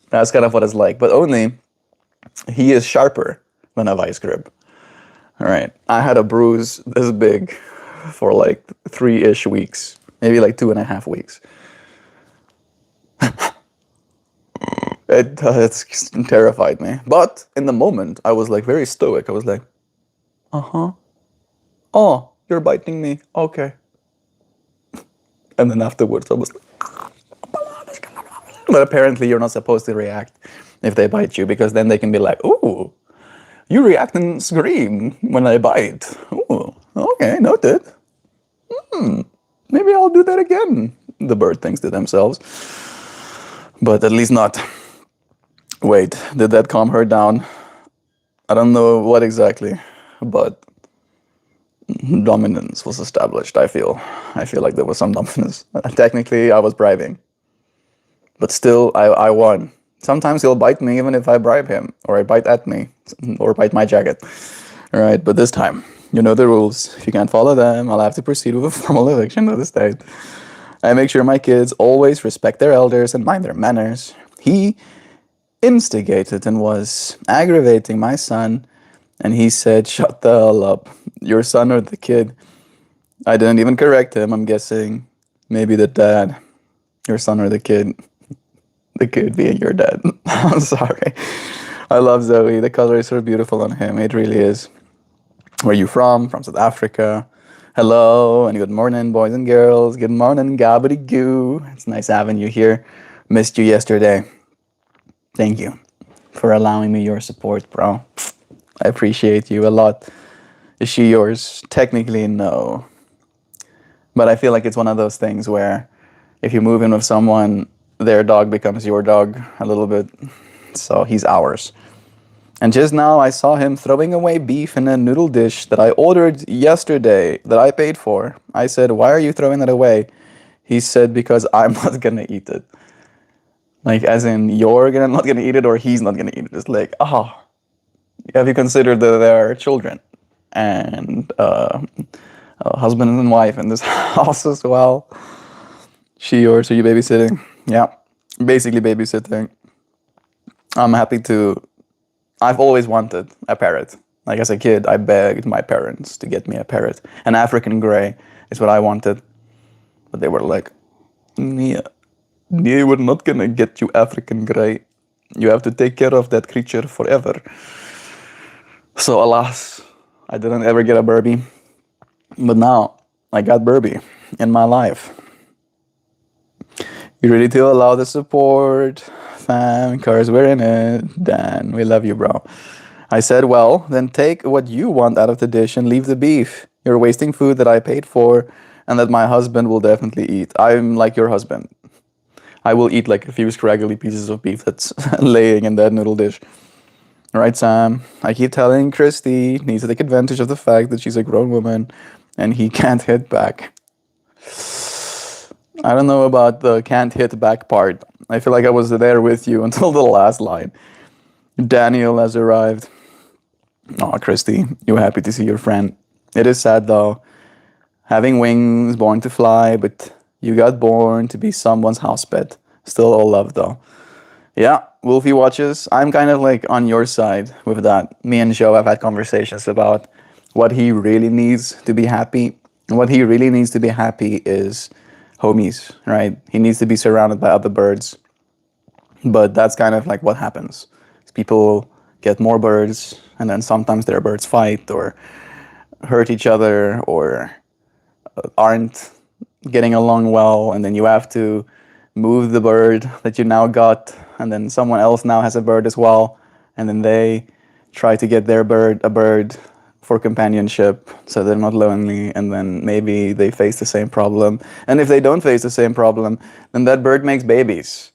Speaker 1: That's kind of what it's like, but only he is sharper than a vice grip. All right, I had a bruise this big for like 3-ish weeks, maybe like 2.5 weeks. It's terrified me. But in the moment, I was like very stoic. I was like, oh, you're biting me. Okay. And then afterwards, I was like, But apparently you're not supposed to react if they bite you, because then they can be like, ooh, you react and scream when I bite. Ooh, okay, noted. Maybe I'll do that again, the bird thinks to themselves. But at least not. Wait, did that calm her down? I don't know what exactly, but dominance was established, I feel. I feel like there was some dominance. Technically, I was bribing. But still, I won. Sometimes he'll bite me even if I bribe him, or I bite at me, or bite my jacket. Alright, but this time, you know the rules. If you can't follow them, I'll have to proceed with a formal eviction of the state. I make sure my kids always respect their elders and mind their manners. He instigated and was aggravating my son, and he said, shut the hell up. Your son or the kid? I didn't even correct him, I'm guessing. Maybe the dad. Your son or the kid. The kid being your dad. I'm sorry. I love Zoe. The color is so beautiful on him. It really is. Where are you from? From South Africa. Hello and good morning, boys and girls. Good morning, gobbity goo. It's nice having you here. Missed you yesterday. Thank you for allowing me your support, bro. I appreciate you a lot. Is she yours? Technically, no. But I feel like it's one of those things where if you move in with someone, their dog becomes your dog a little bit. So he's ours. And just now I saw him throwing away beef in a noodle dish that I ordered yesterday that I paid for. I said, why are you throwing that away? He said, because I'm not gonna eat it. Like, as in, you're not gonna eat it or he's not gonna eat it. It's like, oh, have you considered that there are children and a husband and wife in this house as well? She or so you babysitting? Yeah, basically babysitting. I'm happy to. I've always wanted a parrot. Like as a kid, I begged my parents to get me a parrot. An African grey is what I wanted. But they were like, yeah, we're not gonna get you African grey. You have to take care of that creature forever. So alas, I didn't ever get a Burby. But now, I got Burby in my life. You ready to allow the support? Fam, cars, we're in it. Dan, we love you, bro. I said, well, then take what you want out of the dish and leave the beef. You're wasting food that I paid for and that my husband will definitely eat. I'm like your husband. I will eat like a few scraggly pieces of beef that's laying in that noodle dish. Right, Sam? I keep telling Christy needs to take advantage of the fact that she's a grown woman and he can't hit back. I don't know about the can't hit back part. I feel like I was there with you until the last line. Daniel has arrived. Oh, Christy, you're happy to see your friend. It is sad though. Having wings, born to fly, but you got born to be someone's house pet. Still all love though. Yeah, Wolfie watches. I'm kind of like on your side with that. Me and Joe have had conversations about what he really needs to be happy. And what he really needs to be happy is homies, right? He needs to be surrounded by other birds. But that's kind of like what happens. People get more birds, and then sometimes their birds fight or hurt each other or aren't getting along well, and then you have to move the bird that you now got, and then someone else now has a bird as well, and then they try to get their bird a bird for companionship so they're not lonely, and then maybe they face the same problem. And if they don't face the same problem, then that bird makes babies.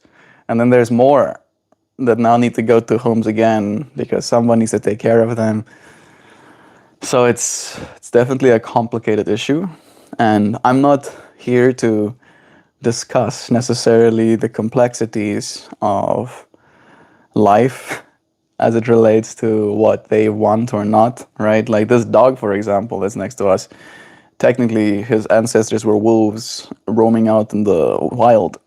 Speaker 1: And then there's more that now need to go to homes again because someone needs to take care of them. So it's definitely a complicated issue. And I'm not here to discuss necessarily the complexities of life as it relates to what they want or not, right? Like this dog, for example, that's next to us. Technically, his ancestors were wolves roaming out in the wild.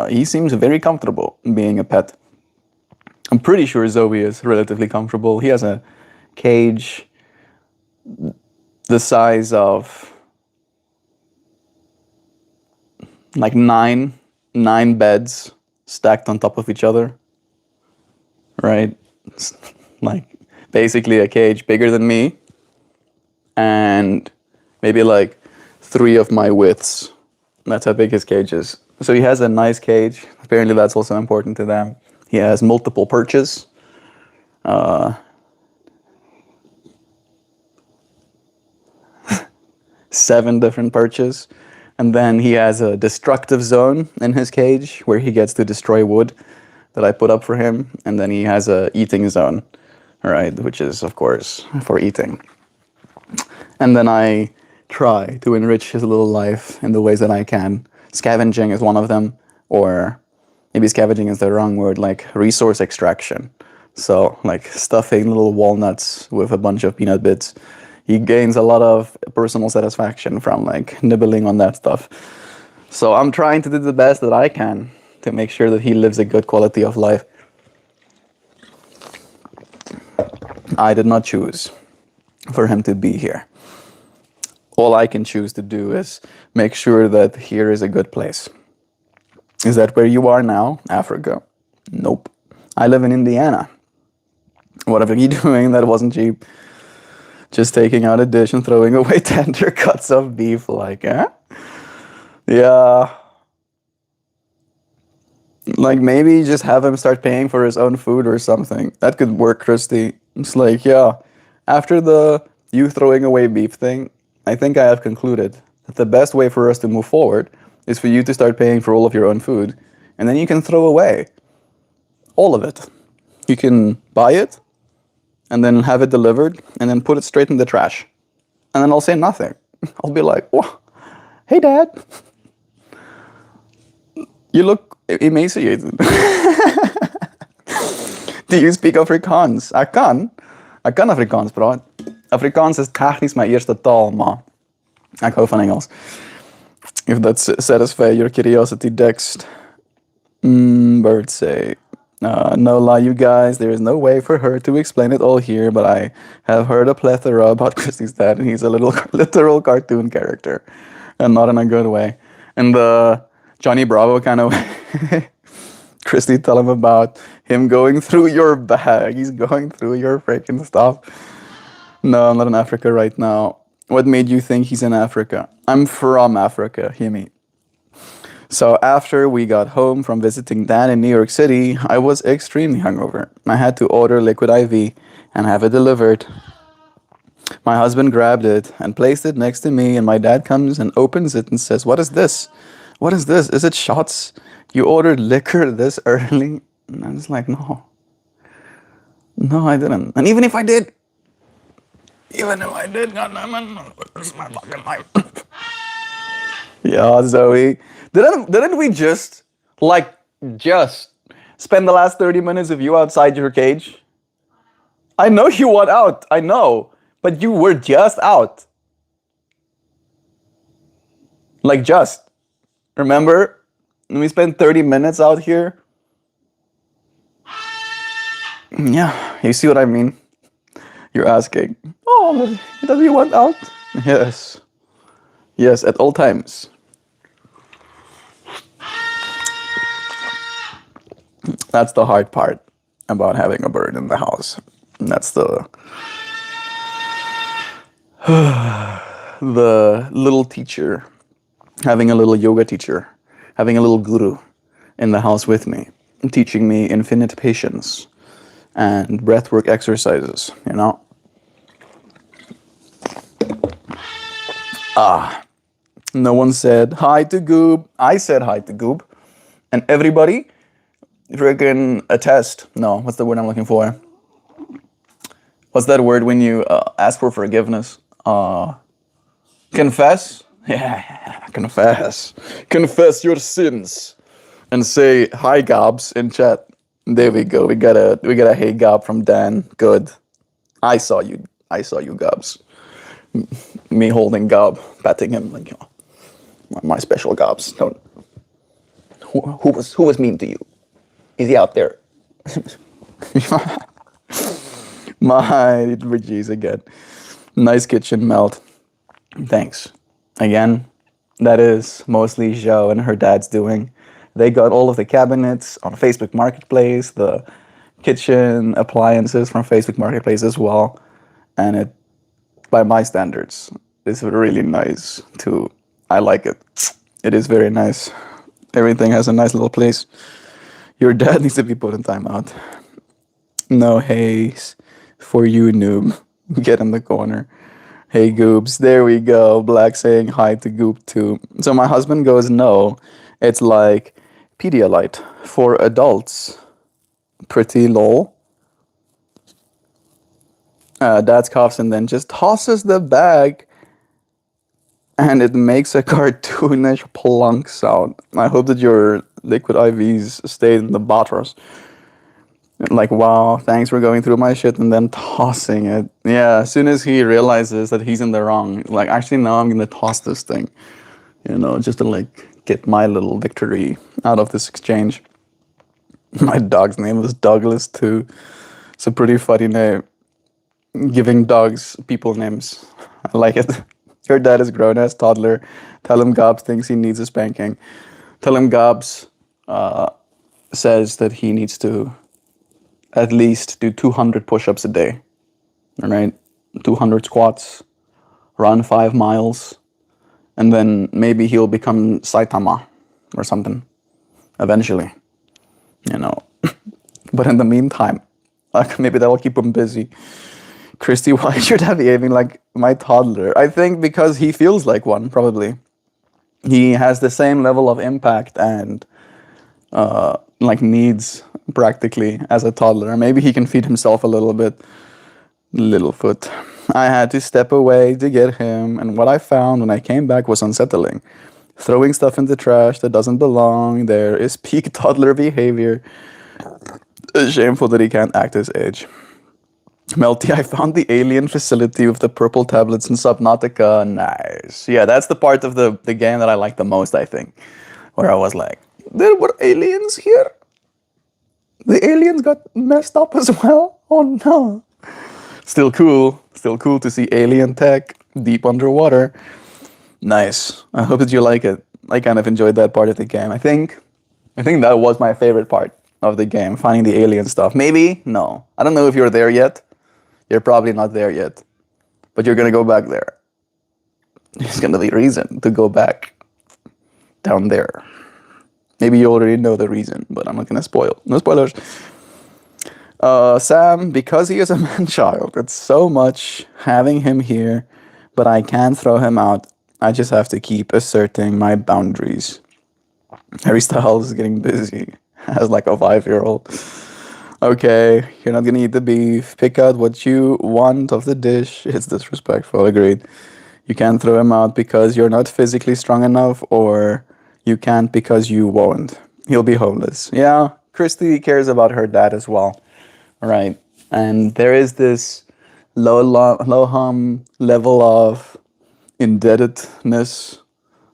Speaker 1: He seems very comfortable being a pet. I'm pretty sure Zoe is relatively comfortable. He has a cage the size of like nine beds stacked on top of each other, right? It's like basically a cage bigger than me and maybe like 3 of my widths. That's how big his cage is. So he has a nice cage Apparently that's also important to them. He has multiple perches. 7 different perches. And then he has a destructive zone in his cage where he gets to destroy wood that I put up for him. And then he has a eating zone, right, which is, of course, for eating. And then I try to enrich his little life in the ways that I can. Scavenging is one of them, or maybe scavenging is the wrong word, like resource extraction. So, like stuffing little walnuts with a bunch of peanut bits. He gains a lot of personal satisfaction from like nibbling on that stuff. So I'm trying to do the best that I can to make sure that he lives a good quality of life. I did not choose for him to be here. All I can choose to do is make sure that here is a good place. Is that where you are now? Africa? Nope. I live in Indiana. What are you doing that wasn't cheap? Just taking out a dish and throwing away tender cuts of beef, like, eh? Yeah. Like, maybe just have him start paying for his own food or something. That could work, Christy. It's like, yeah, after the you throwing away beef thing, I think I have concluded that the best way for us to move forward is for you to start paying for all of your own food, and then you can throw away all of it. You can buy it, and then have it delivered, and then put it straight in the trash. And then I'll say nothing. I'll be like, "Whoa, hey Dad, you look emaciated." Do you speak Afrikaans? Ek kan Afrikaans praat. Afrikaans is technisch my eerste taal, maar ek hou van Engels. If that satisfies your curiosity, Dext. Bird say, no lie, you guys, there is no way for her to explain it all here, but I have heard a plethora about Christy's dad, and he's a little literal cartoon character, and not in a good way. In the Johnny Bravo kind of way. Christy, tell him about him going through your bag. He's going through your freaking stuff. No, I'm not in Africa right now. What made you think he's in Africa? I'm from Africa, hear me. So after we got home from visiting Dad in New York City, I was extremely hungover. I had to order liquid IV and have it delivered. My husband grabbed it and placed it next to me, and my dad comes and opens it and says, "What is this? What is this? Is it shots? You ordered liquor this early?" And I was like, no, I didn't. And even if I did, goddammit, this is my fucking life. Yeah, Zoe. Didn't we just spend the last 30 minutes of you outside your cage? I know you want out, I know, but you were just out. Like just. Remember? And we spent 30 minutes out here. Yeah, you see what I mean? You're asking, oh, does he want out? Yes. Yes, at all times. That's the hard part about having a bird in the house. And that's the little teacher, having a little yoga teacher, having a little guru in the house with me, teaching me infinite patience and breathwork exercises, you know? No one said hi to Goob. I said hi to Goob. And everybody freaking attest. No, what's the word I'm looking for? What's that word when you ask for forgiveness? Confess? Yeah, confess. Confess your sins. And say hi Gobs in chat. There we go. We got a hey Gob from Dan. Good. I saw you Gobs. Me holding Gob, patting him like, you know, my special Gobs. Don't. Who was mean to you? Is he out there? My Virgies again. Nice kitchen, Melt. Thanks. Again, that is mostly Zhou and her dad's doing. They got all of the cabinets on Facebook Marketplace, the kitchen appliances from Facebook Marketplace as well. And it, by my standards, is really nice too. I like it. It is very nice. Everything has a nice little place. Your dad needs to be put in timeout. No haze for you, noob. Get in the corner. Hey, Goobs. There we go. Black saying hi to Goop too. So my husband goes, no. It's like Pedialyte for adults. Pretty lol. Dad coughs and then just tosses the bag, and it makes a cartoonish plunk sound. I hope that your liquid IVs stayed in the bottles. Like, wow, thanks for going through my shit and then tossing it. Yeah, as soon as he realizes that he's in the wrong, like, actually, now I'm gonna toss this thing, just to like get my little victory out of this exchange. My dog's name is Douglas too. It's a pretty funny name. Giving dogs people names. I like it. Your dad is grown as toddler. Tell him Gobs thinks he needs a spanking. Tell him Gobs says that he needs to at least do 200 push-ups a day. All right? 200 squats, run 5 miles, and then maybe he'll become Saitama or something eventually. But in the meantime, maybe that will keep him busy. Christy, why should I be behaving like my toddler? I think because he feels like one, probably. He has the same level of impact and like needs practically as a toddler. Maybe he can feed himself a little bit. Littlefoot. I had to step away to get him, and what I found when I came back was unsettling. Throwing stuff in the trash that doesn't belong there is peak toddler behavior. It's shameful that he can't act his age. Melty, I found the alien facility with the purple tablets in Subnautica. Nice. Yeah, that's the part of the game that I like the most, I think. Where I was like, there were aliens here? The aliens got messed up as well? Oh no. Still cool. Still cool to see alien tech deep underwater. Nice. I hope that you like it. I kind of enjoyed that part of the game. I think that was my favorite part of the game, finding the alien stuff. Maybe? No. I don't know if you're there yet. You're probably not there yet. But you're gonna go back there. There's gonna be a reason to go back down there. Maybe you already know the reason, but I'm not gonna spoil. No spoilers. Sam, because he is a man-child, it's so much having him here, but I can't throw him out. I just have to keep asserting my boundaries. Harry Styles is getting busy as like a 5-year-old. Okay, you're not gonna eat the beef. Pick out what you want of the dish. It's disrespectful, agreed. You can't throw him out because you're not physically strong enough, or you can't because you won't. He'll be homeless. Yeah, Christy cares about her dad as well. Right. And there is this low hum level of indebtedness,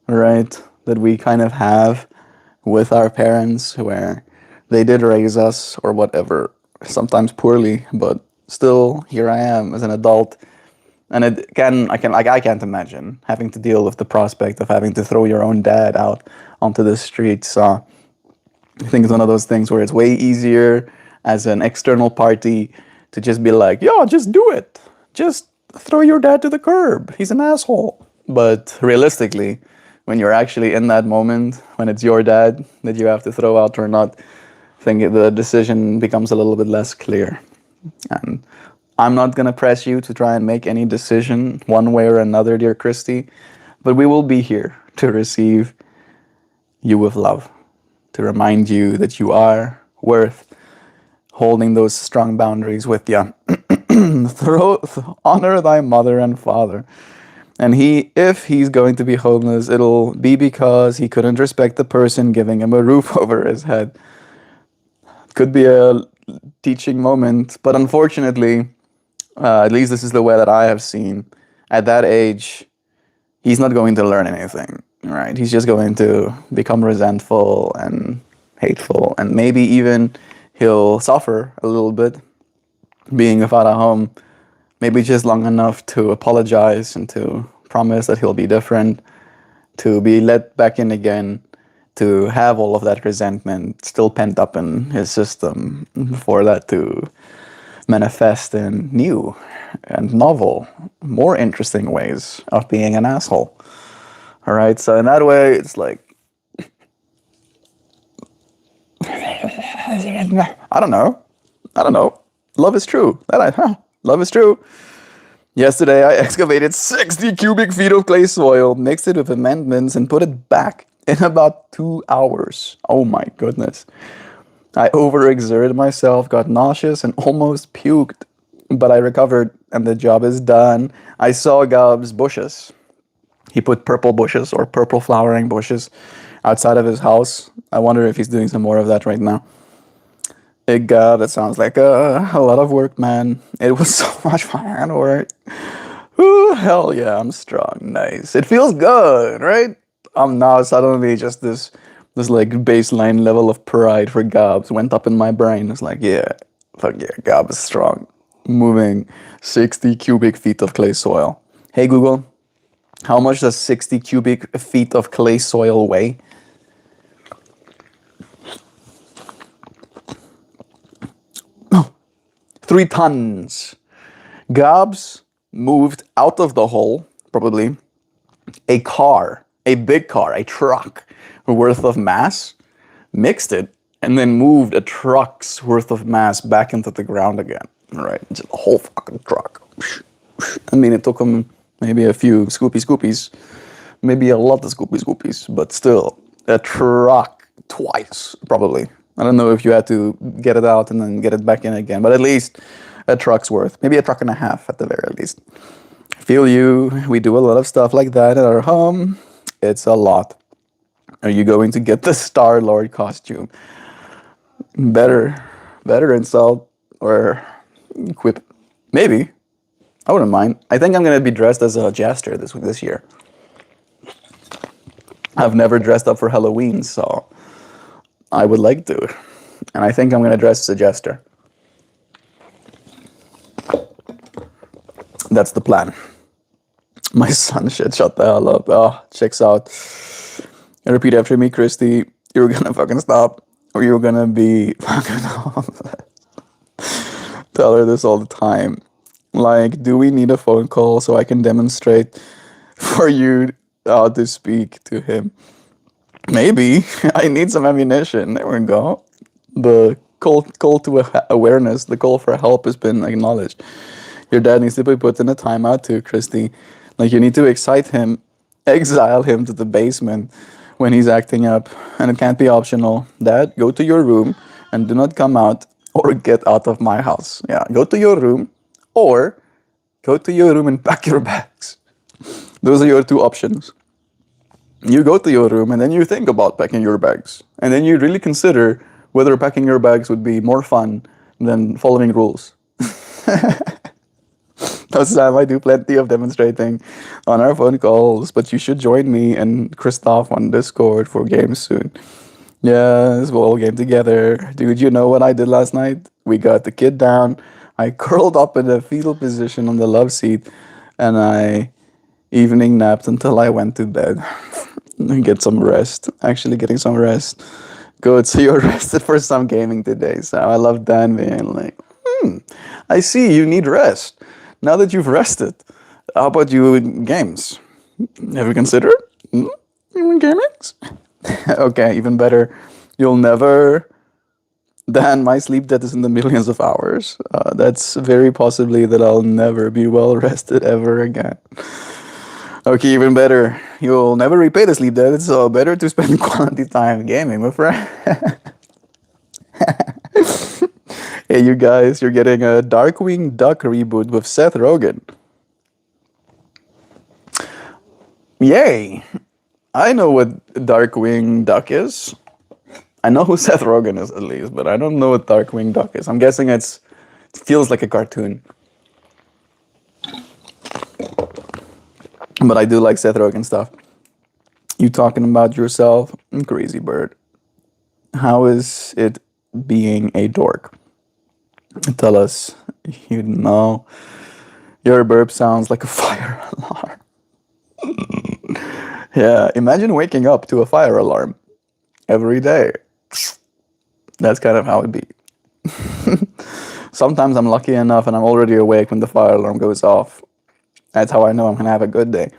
Speaker 1: right, that we kind of have with our parents, where they did raise us or whatever, sometimes poorly, but still here I am as an adult. And I can't imagine having to deal with the prospect of having to throw your own dad out onto the streets. I think it's one of those things where it's way easier as an external party to just be like, yeah, just do it. Just throw your dad to the curb. He's an asshole. But realistically, when you're actually in that moment, when it's your dad that you have to throw out or not, I think the decision becomes a little bit less clear. And I'm not going to press you to try and make any decision one way or another, dear Christy, but we will be here to receive you with love, to remind you that you are worth holding those strong boundaries with you. Honor thy mother and father. And if he's going to be homeless, it'll be because he couldn't respect the person giving him a roof over his head. Could be a teaching moment, but unfortunately, at least this is the way that I have seen, at that age, he's not going to learn anything, right? He's just going to become resentful and hateful, and maybe even he'll suffer a little bit being without a home, maybe just long enough to apologize and to promise that he'll be different, to be let back in again, to have all of that resentment still pent up in his system, for that to manifest in new and novel, more interesting ways of being an asshole. All right, so in that way, it's like I don't know. I don't know. Love is true. Love is true. Yesterday, I excavated 60 cubic feet of clay soil, mixed it with amendments, and put it back in about 2 hours. Oh my goodness. I overexerted myself, got nauseous, and almost puked. But I recovered, and the job is done. I saw Gab's bushes. He put purple bushes or purple flowering bushes outside of his house. I wonder if he's doing some more of that right now. God, that sounds like a lot of work, man. It was so much fun work. Ooh, hell yeah, I'm strong. Nice. It feels good, right? I'm now suddenly just this like baseline level of pride for Gabs went up in my brain. It's like, yeah, fuck yeah, Gab is strong. Moving 60 cubic feet of clay soil. Hey Google, how much does 60 cubic feet of clay soil weigh? Oh, 3 tons. Gabs moved out of the hole, probably, a car, a big car, a truck worth of mass, mixed it, and then moved a truck's worth of mass back into the ground again. Right, just a whole fucking truck. I mean, it took him maybe a few scoopies, maybe a lot of scoopies, but still, a truck twice, probably. I don't know if you had to get it out and then get it back in again, but at least a truck's worth, maybe a truck and a half at the very least. Feel you, we do a lot of stuff like that at our home. It's a lot. Are you going to get the Star-Lord costume? Better insult or quip. Maybe. I wouldn't mind. I think I'm going to be dressed as a jester this year. I've never dressed up for Halloween, so I would like to. And I think I'm going to dress as a jester. That's the plan. My son should shut the hell up. Oh, checks out. And repeat after me, Christy. You're gonna fucking stop. Or you're gonna be fucking tell her this all the time. Like, do we need a phone call so I can demonstrate for you how to speak to him? Maybe. I need some ammunition. There we go. The call to awareness, the call for help has been acknowledged. Your dad needs to be put in a timeout too, Christy. Like, you need to excite him, exile him to the basement when he's acting up. And it can't be optional. Dad, go to your room and do not come out or get out of my house. Yeah, go to your room or go to your room and pack your bags. Those are your 2 options. You go to your room and then you think about packing your bags. And then you really consider whether packing your bags would be more fun than following rules. That's time I do plenty of demonstrating on our phone calls, but you should join me and Christoph on Discord for games soon. Yes, we'll all game together. Dude, you know what I did last night? We got the kid down. I curled up in a fetal position on the love seat and I evening napped until I went to bed. Get some rest. Actually getting some rest. Good, so you're rested for some gaming today. So I love Dan being like, I see you need rest. Now that you've rested, how about you in games? Have you considered gamings? Okay, even better. You'll never... Dan, my sleep debt is in the millions of hours. That's very possibly that I'll never be well rested ever again. Okay, even better. You'll never repay the sleep debt, so better to spend quality time gaming, my friend. Hey, you guys, you're getting a Darkwing Duck reboot with Seth Rogen. Yay! I know what Darkwing Duck is. I know who Seth Rogen is at least, but I don't know what Darkwing Duck is. I'm guessing it feels like a cartoon. But I do like Seth Rogen stuff. You talking about yourself? Crazy bird. How is it being a dork? Tell us. You know. Your burp sounds like a fire alarm. Yeah, imagine waking up to a fire alarm every day. That's kind of how it be. Sometimes I'm lucky enough and I'm already awake when the fire alarm goes off. That's how I know I'm gonna have a good day.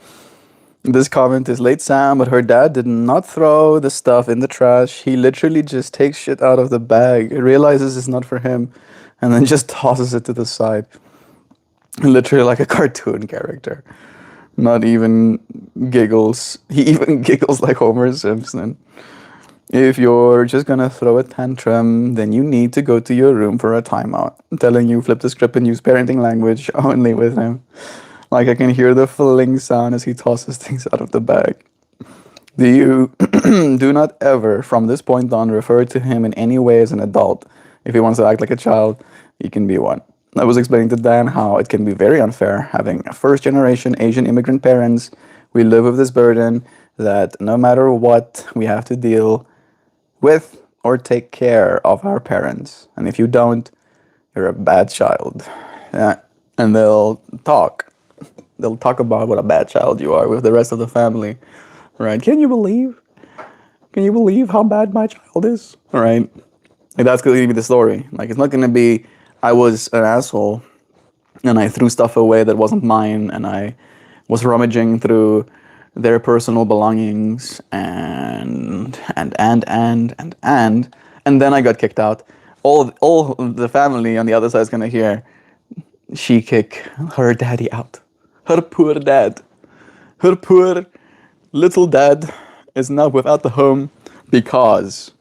Speaker 1: This comment is late Sam, but her dad did not throw the stuff in the trash. He literally just takes shit out of the bag, realizes it's not for him, and then just tosses it to the side. Literally like a cartoon character. Not even giggles. He even giggles like Homer Simpson. If you're just gonna throw a tantrum, then you need to go to your room for a timeout. I'm telling you, flip the script and use parenting language only with him. Like I can hear the fling sound as he tosses things out of the bag. Do you do not ever, from this point on, refer to him in any way as an adult. If he wants to act like a child, he can be one. I was explaining to Dan how it can be very unfair having first-generation Asian immigrant parents. We live with this burden that no matter what, we have to deal with or take care of our parents. And if you don't, you're a bad child. Yeah. And they'll talk. They'll talk about what a bad child you are with the rest of the family. Right? Can you believe how bad my child is? Right? Like that's going to be the story. Like it's not going to be, I was an asshole and I threw stuff away that wasn't mine and I was rummaging through their personal belongings and then I got kicked out. All the family on the other side is going to hear, she kick her daddy out. Her poor dad. Her poor little dad is now without the home because,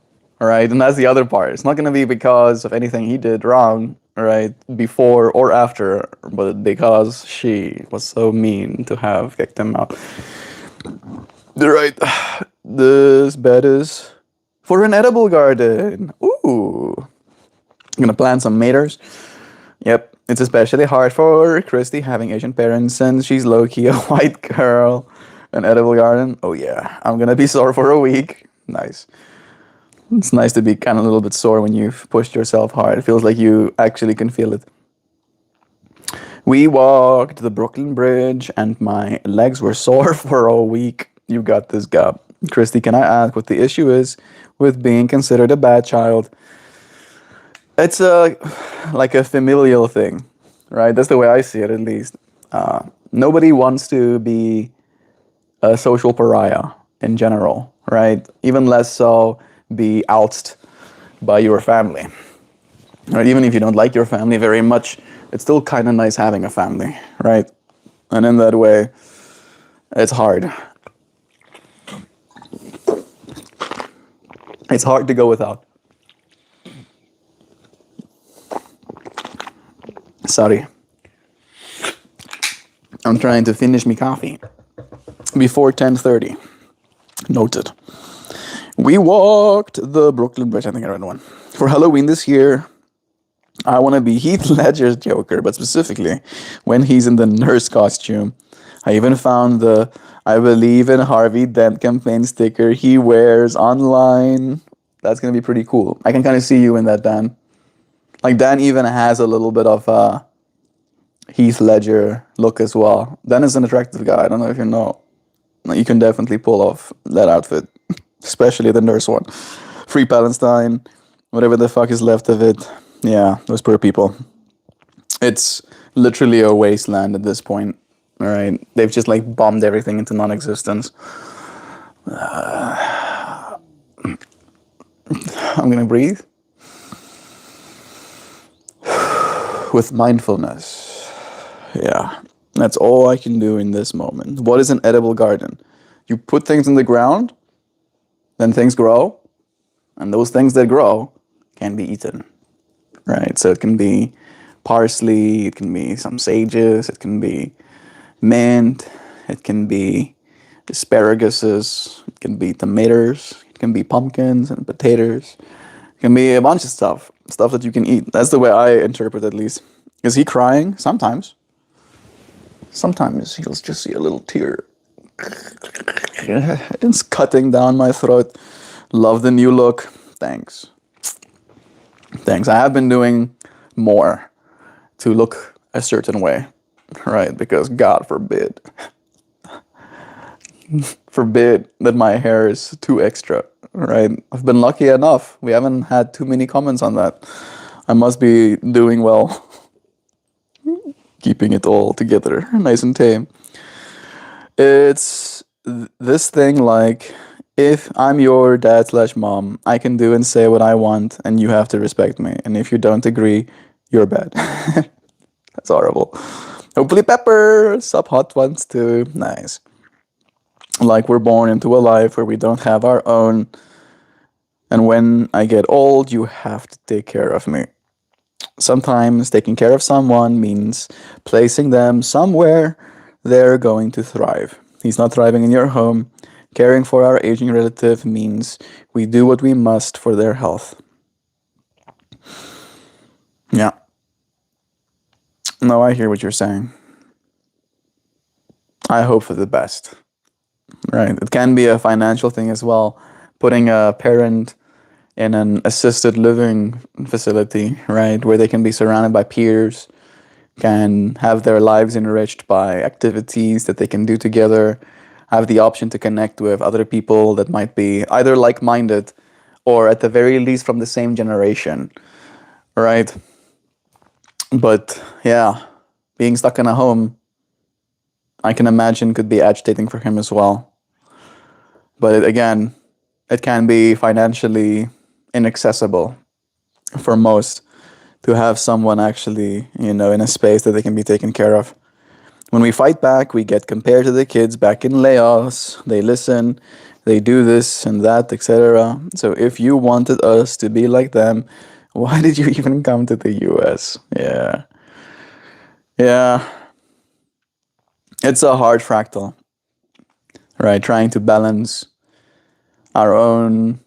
Speaker 1: all right? And that's the other part. It's not going to be because of anything he did wrong, all right, before or after, but because she was so mean to have kicked him out. All right. This bed is for an edible garden. Ooh. I'm going to plant some maters. Yep. It's especially hard for Christy having Asian parents since she's low-key a white girl. An edible garden? Oh yeah. I'm gonna be sore for a week. Nice. It's nice to be kind of a little bit sore when you've pushed yourself hard. It feels like you actually can feel it. We walked the Brooklyn Bridge and my legs were sore for a week. You got this, Gab. Christy, can I ask what the issue is with being considered a bad child? It's like a familial thing, right? That's the way I see it, at least. Nobody wants to be a social pariah in general, right? Even less so be outsed by your family. Right? Even if you don't like your family very much, it's still kind of nice having a family, right? And in that way, it's hard. It's hard to go without. Sorry. I'm trying to finish my coffee before 10:30. Noted. We walked the Brooklyn Bridge, I think I read one. For Halloween this year, I want to be Heath Ledger's Joker, but specifically when he's in the nurse costume. I even found the I Believe in Harvey Dent campaign sticker he wears online. That's going to be pretty cool. I can kind of see you in that, Dan. Like, Dan even has a little bit of a Heath Ledger look as well. Dan is an attractive guy. I don't know if you know. You can definitely pull off that outfit, especially the nurse one. Free Palestine, whatever the fuck is left of it. Yeah, those poor people. It's literally a wasteland at this point. All right, they've just like bombed everything into non-existence. I'm gonna breathe with mindfulness. Yeah, that's all I can do in this moment. What is an edible garden? You put things in the ground, then things grow, and those things that grow can be eaten, right? So it can be parsley, it can be some sages, it can be mint, it can be asparaguses, it can be tomatoes, it can be pumpkins and potatoes. It can be a bunch of stuff that you can eat. That's the way I interpret it, at least. Is he crying? Sometimes. Sometimes you'll just see a little tear. It's cutting down my throat. Love the new look. Thanks. Thanks. I have been doing more to look a certain way, right? Because God forbid, forbid that my hair is too extra, right? I've been lucky enough. We haven't had too many comments on that. I must be doing well. Keeping it all together, nice and tame. It's this thing like, if I'm your dad slash mom, I can do and say what I want, and you have to respect me. And if you don't agree, you're bad. That's horrible. Hopefully, Pepper, sub hot ones too. Nice. Like we're born into a life where we don't have our own, and when I get old, you have to take care of me. Sometimes taking care of someone means placing them somewhere they're going to thrive. He's not thriving in your home. Caring for our aging relative means we do what we must for their health. Yeah. No, I hear what you're saying. I hope for the best. Right. It can be a financial thing as well. Putting a parent in an assisted living facility, right, where they can be surrounded by peers, can have their lives enriched by activities that they can do together, have the option to connect with other people that might be either like minded or at the very least from the same generation, right? But yeah, being stuck in a home, I can imagine could be agitating for him as well. But again, it can be financially inaccessible for most to have someone actually, in a space that they can be taken care of. When we fight back, we get compared to the kids back in Laos. They listen, they do this and that, etc. So if you wanted us to be like them, why did you even come to the US? Yeah. Yeah. It's a hard fractal, right? Trying to balance our own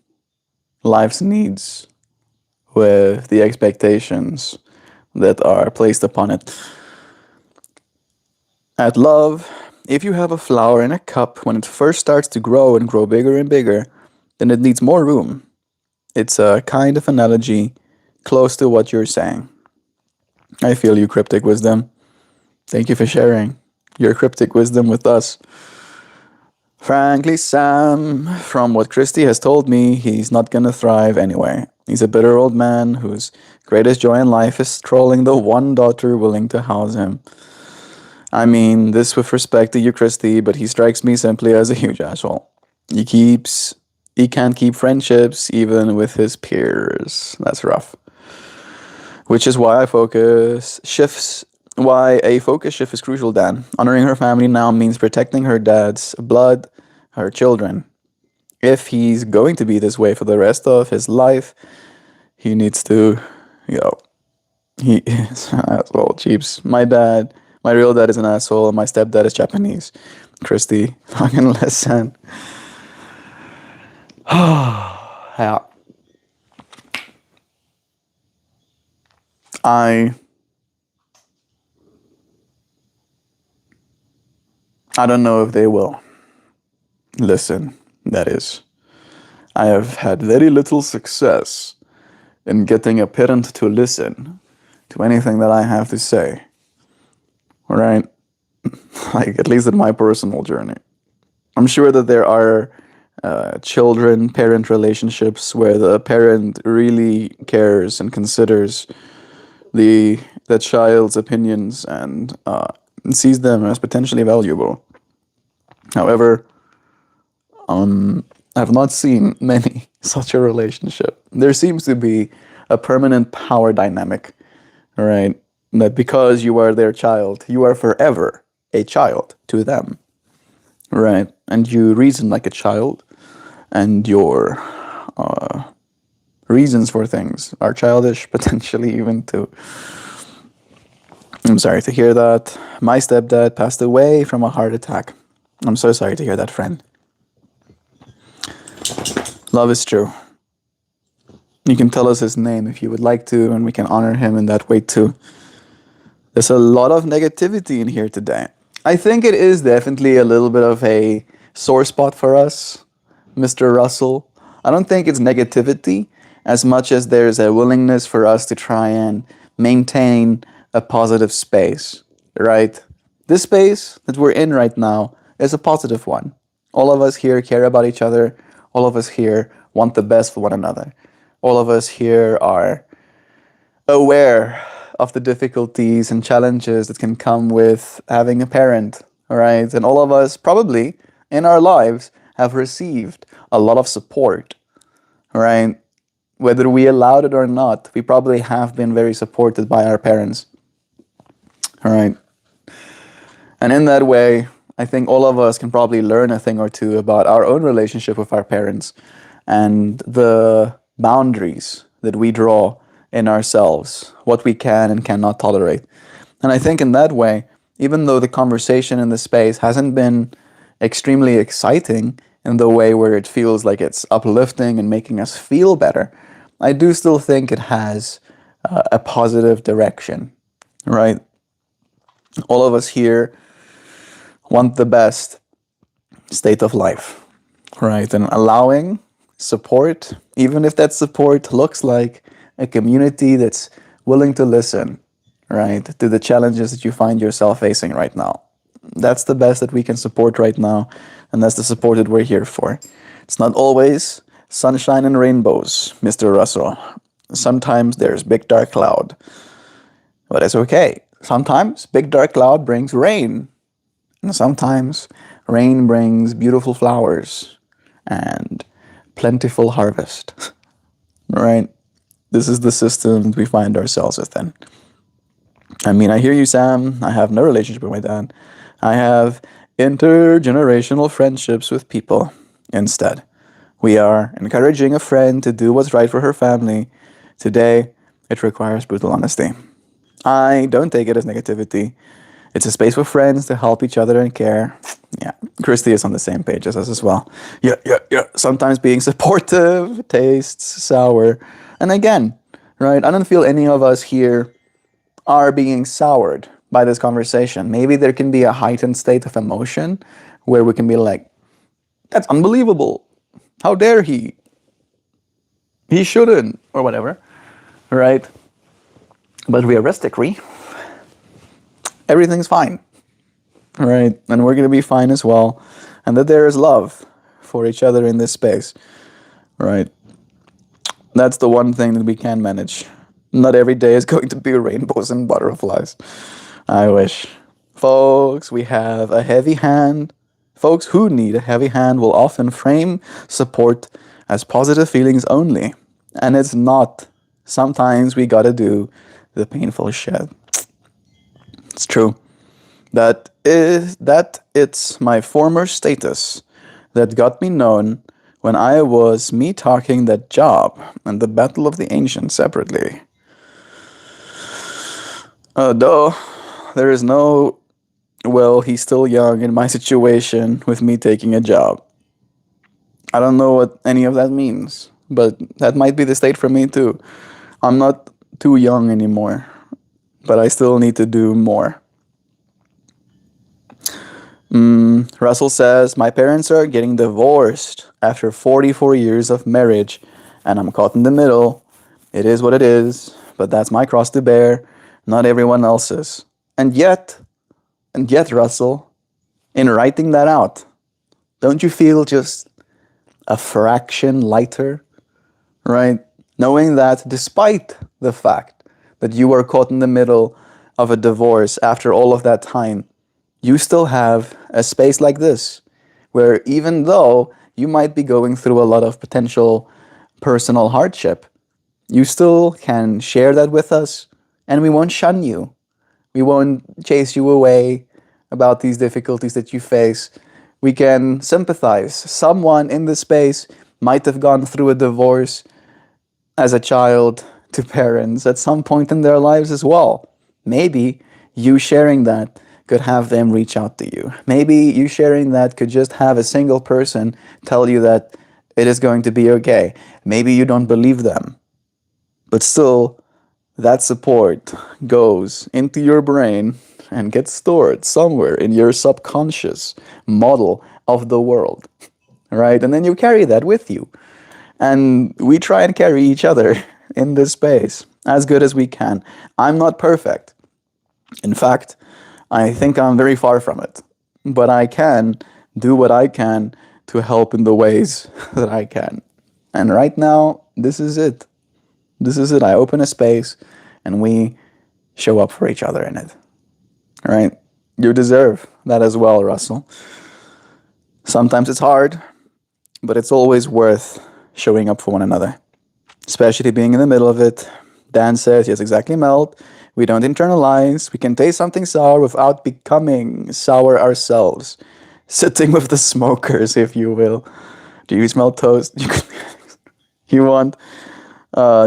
Speaker 1: life's needs with the expectations that are placed upon it. At love, if you have a flower in a cup, when it first starts to grow and grow bigger and bigger, then it needs more room. It's a kind of analogy close to what you're saying. I feel you, cryptic wisdom. Thank you for sharing your cryptic wisdom with us. Frankly, Sam, from what Christy has told me, he's not gonna thrive anyway. He's a bitter old man whose greatest joy in life is trolling the one daughter willing to house him. I mean, this with respect to you, Christy, but he strikes me simply as a huge asshole. He can't keep friendships even with his peers. That's rough. Which is why why a focus shift is crucial, Dan. Honoring her family now means protecting her dad's blood, her children. If he's going to be this way for the rest of his life, he needs to, he is an asshole, Cheeps. My real dad is an asshole, and my stepdad is Japanese. Christy, fucking listen. Yeah. I don't know if they will listen, that is. I have had very little success in getting a parent to listen to anything that I have to say. Right? Like, at least in my personal journey. I'm sure that there are children-parent relationships where the parent really cares and considers the child's opinions and sees them as potentially valuable. However, I have not seen many such a relationship. There seems to be a permanent power dynamic, right? That because you are their child, you are forever a child to them, right? And you reason like a child, and your reasons for things are childish, potentially even too. I'm sorry to hear that. My stepdad passed away from a heart attack. I'm so sorry to hear that, friend. Love is true. You can tell us his name if you would like to, and we can honor him in that way too. There's a lot of negativity in here today. I think it is definitely a little bit of a sore spot for us, Mr. Russell. I don't think it's negativity as much as there's a willingness for us to try and maintain a positive space, right? This space that we're in right now is a positive one. All of us here care about each other. All of us here want the best for one another. All of us here are aware of the difficulties and challenges that can come with having a parent, all right? And all of us probably in our lives have received a lot of support, right? Whether we allowed it or not, we probably have been very supported by our parents, all right? And in that way, I think all of us can probably learn a thing or two about our own relationship with our parents and the boundaries that we draw in ourselves, what we can and cannot tolerate. And I think in that way, even though the conversation in the space hasn't been extremely exciting in the way where it feels like it's uplifting and making us feel better, I do still think it has a positive direction, right? All of us here want the best state of life, right? And allowing support, even if that support looks like a community that's willing to listen, right, to the challenges that you find yourself facing right now. That's the best that we can support right now, and that's the support that we're here for. It's not always sunshine and rainbows, Mr. Russell. Sometimes there's big dark cloud, but it's okay. Sometimes big dark cloud brings rain, and sometimes rain brings beautiful flowers and plentiful harvest, right? This is the system we find ourselves within. I mean, I hear you, Sam. I have no relationship with my dad. I have intergenerational friendships with people instead. We are encouraging a friend to do what's right for her family. Today, it requires brutal honesty. I don't take it as negativity. It's a space for friends to help each other and care. Yeah, Christy is on the same page as us as well. Yeah. Sometimes being supportive tastes sour. And again, right, I don't feel any of us here are being soured by this conversation. Maybe there can be a heightened state of emotion where we can be like, that's unbelievable. How dare he? He shouldn't, or whatever, right? But realistically, everything's fine, right? And we're going to be fine as well. And that there is love for each other in this space, right? That's the one thing that we can manage. Not every day is going to be rainbows and butterflies. I wish. Folks, we have a heavy hand. Folks who need a heavy hand will often frame support as positive feelings only. And it's not. Sometimes we gotta do the painful shit. It's true. That it's my former status that got me known when I was me talking that job and the Battle of the Ancients separately. Though there is no, well, he's still young in my situation with me taking a job. I don't know what any of that means, but that might be the state for me too. I'm not too young anymore, but I still need to do more. Russell says, my parents are getting divorced after 44 years of marriage, and I'm caught in the middle. It is what it is, but that's my cross to bear, not everyone else's. And yet, Russell, in writing that out, don't you feel just a fraction lighter, right? Knowing that despite the fact that you were caught in the middle of a divorce after all of that time, you still have a space like this, where even though you might be going through a lot of potential personal hardship, you still can share that with us, and we won't shun you. We won't chase you away about these difficulties that you face. We can sympathize. Someone in this space might have gone through a divorce as a child to parents at some point in their lives as well. Maybe you sharing that could have them reach out to you. Maybe you sharing that could just have a single person tell you that it is going to be okay. Maybe you don't believe them. But still, that support goes into your brain and gets stored somewhere in your subconscious model of the world, right? And then you carry that with you. And we try and carry each other in this space as good as we can. I'm not perfect. In fact, I think I'm very far from it. But I can do what I can to help in the ways that I can. And right now, this is it. This is it. I open a space and we show up for each other in it. All right? You deserve that as well, Russell. Sometimes it's hard, but it's always worth showing up for one another, especially being in the middle of it. Dan says, yes, exactly, Melt. We don't internalize. We can taste something sour without becoming sour ourselves. Sitting with the smokers, if you will. Do you smell toast? You want,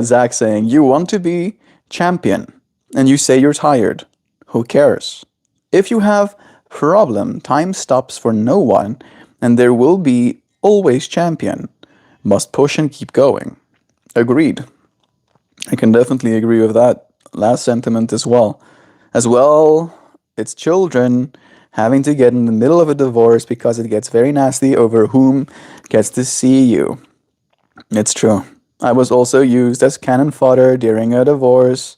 Speaker 1: Zach saying, you want to be champion, and you say you're tired. Who cares? If you have problem, time stops for no one, and there will be always champion. Must push and keep going. Agreed. I can definitely agree with that last sentiment as well. As well, it's children having to get in the middle of a divorce because it gets very nasty over whom gets to see you. It's true. I was also used as cannon fodder during a divorce.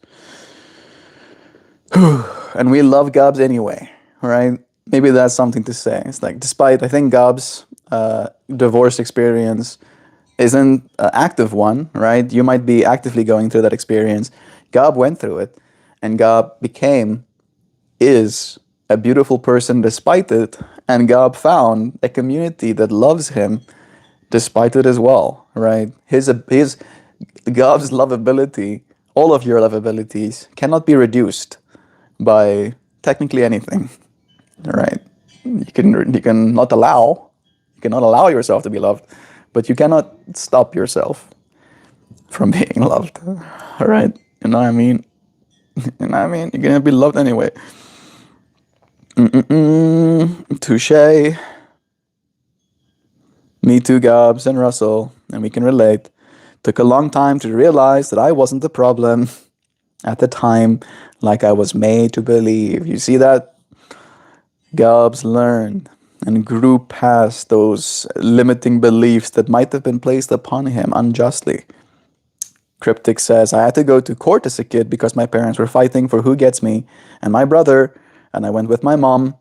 Speaker 1: And we love Gobs anyway, right? Maybe that's something to say. It's like, despite, I think Gob's divorce experience isn't an active one, right? You might be actively going through that experience. Gob went through it, and Gob is a beautiful person despite it, and Gob found a community that loves him despite it as well, right? His Gob's lovability, all of your lovabilities, cannot be reduced by technically anything, right? You cannot allow yourself to be loved, but you cannot stop yourself from being loved. All right, you know what I mean? You know what I mean? You're gonna be loved anyway. Touche. Me too, Gobs and Russell, and we can relate. Took a long time to realize that I wasn't the problem at the time, like I was made to believe. You see that? Gobs learned and grew past those limiting beliefs that might have been placed upon him unjustly. Cryptic says, I had to go to court as a kid because my parents were fighting for who gets me and my brother, and I went with my mom,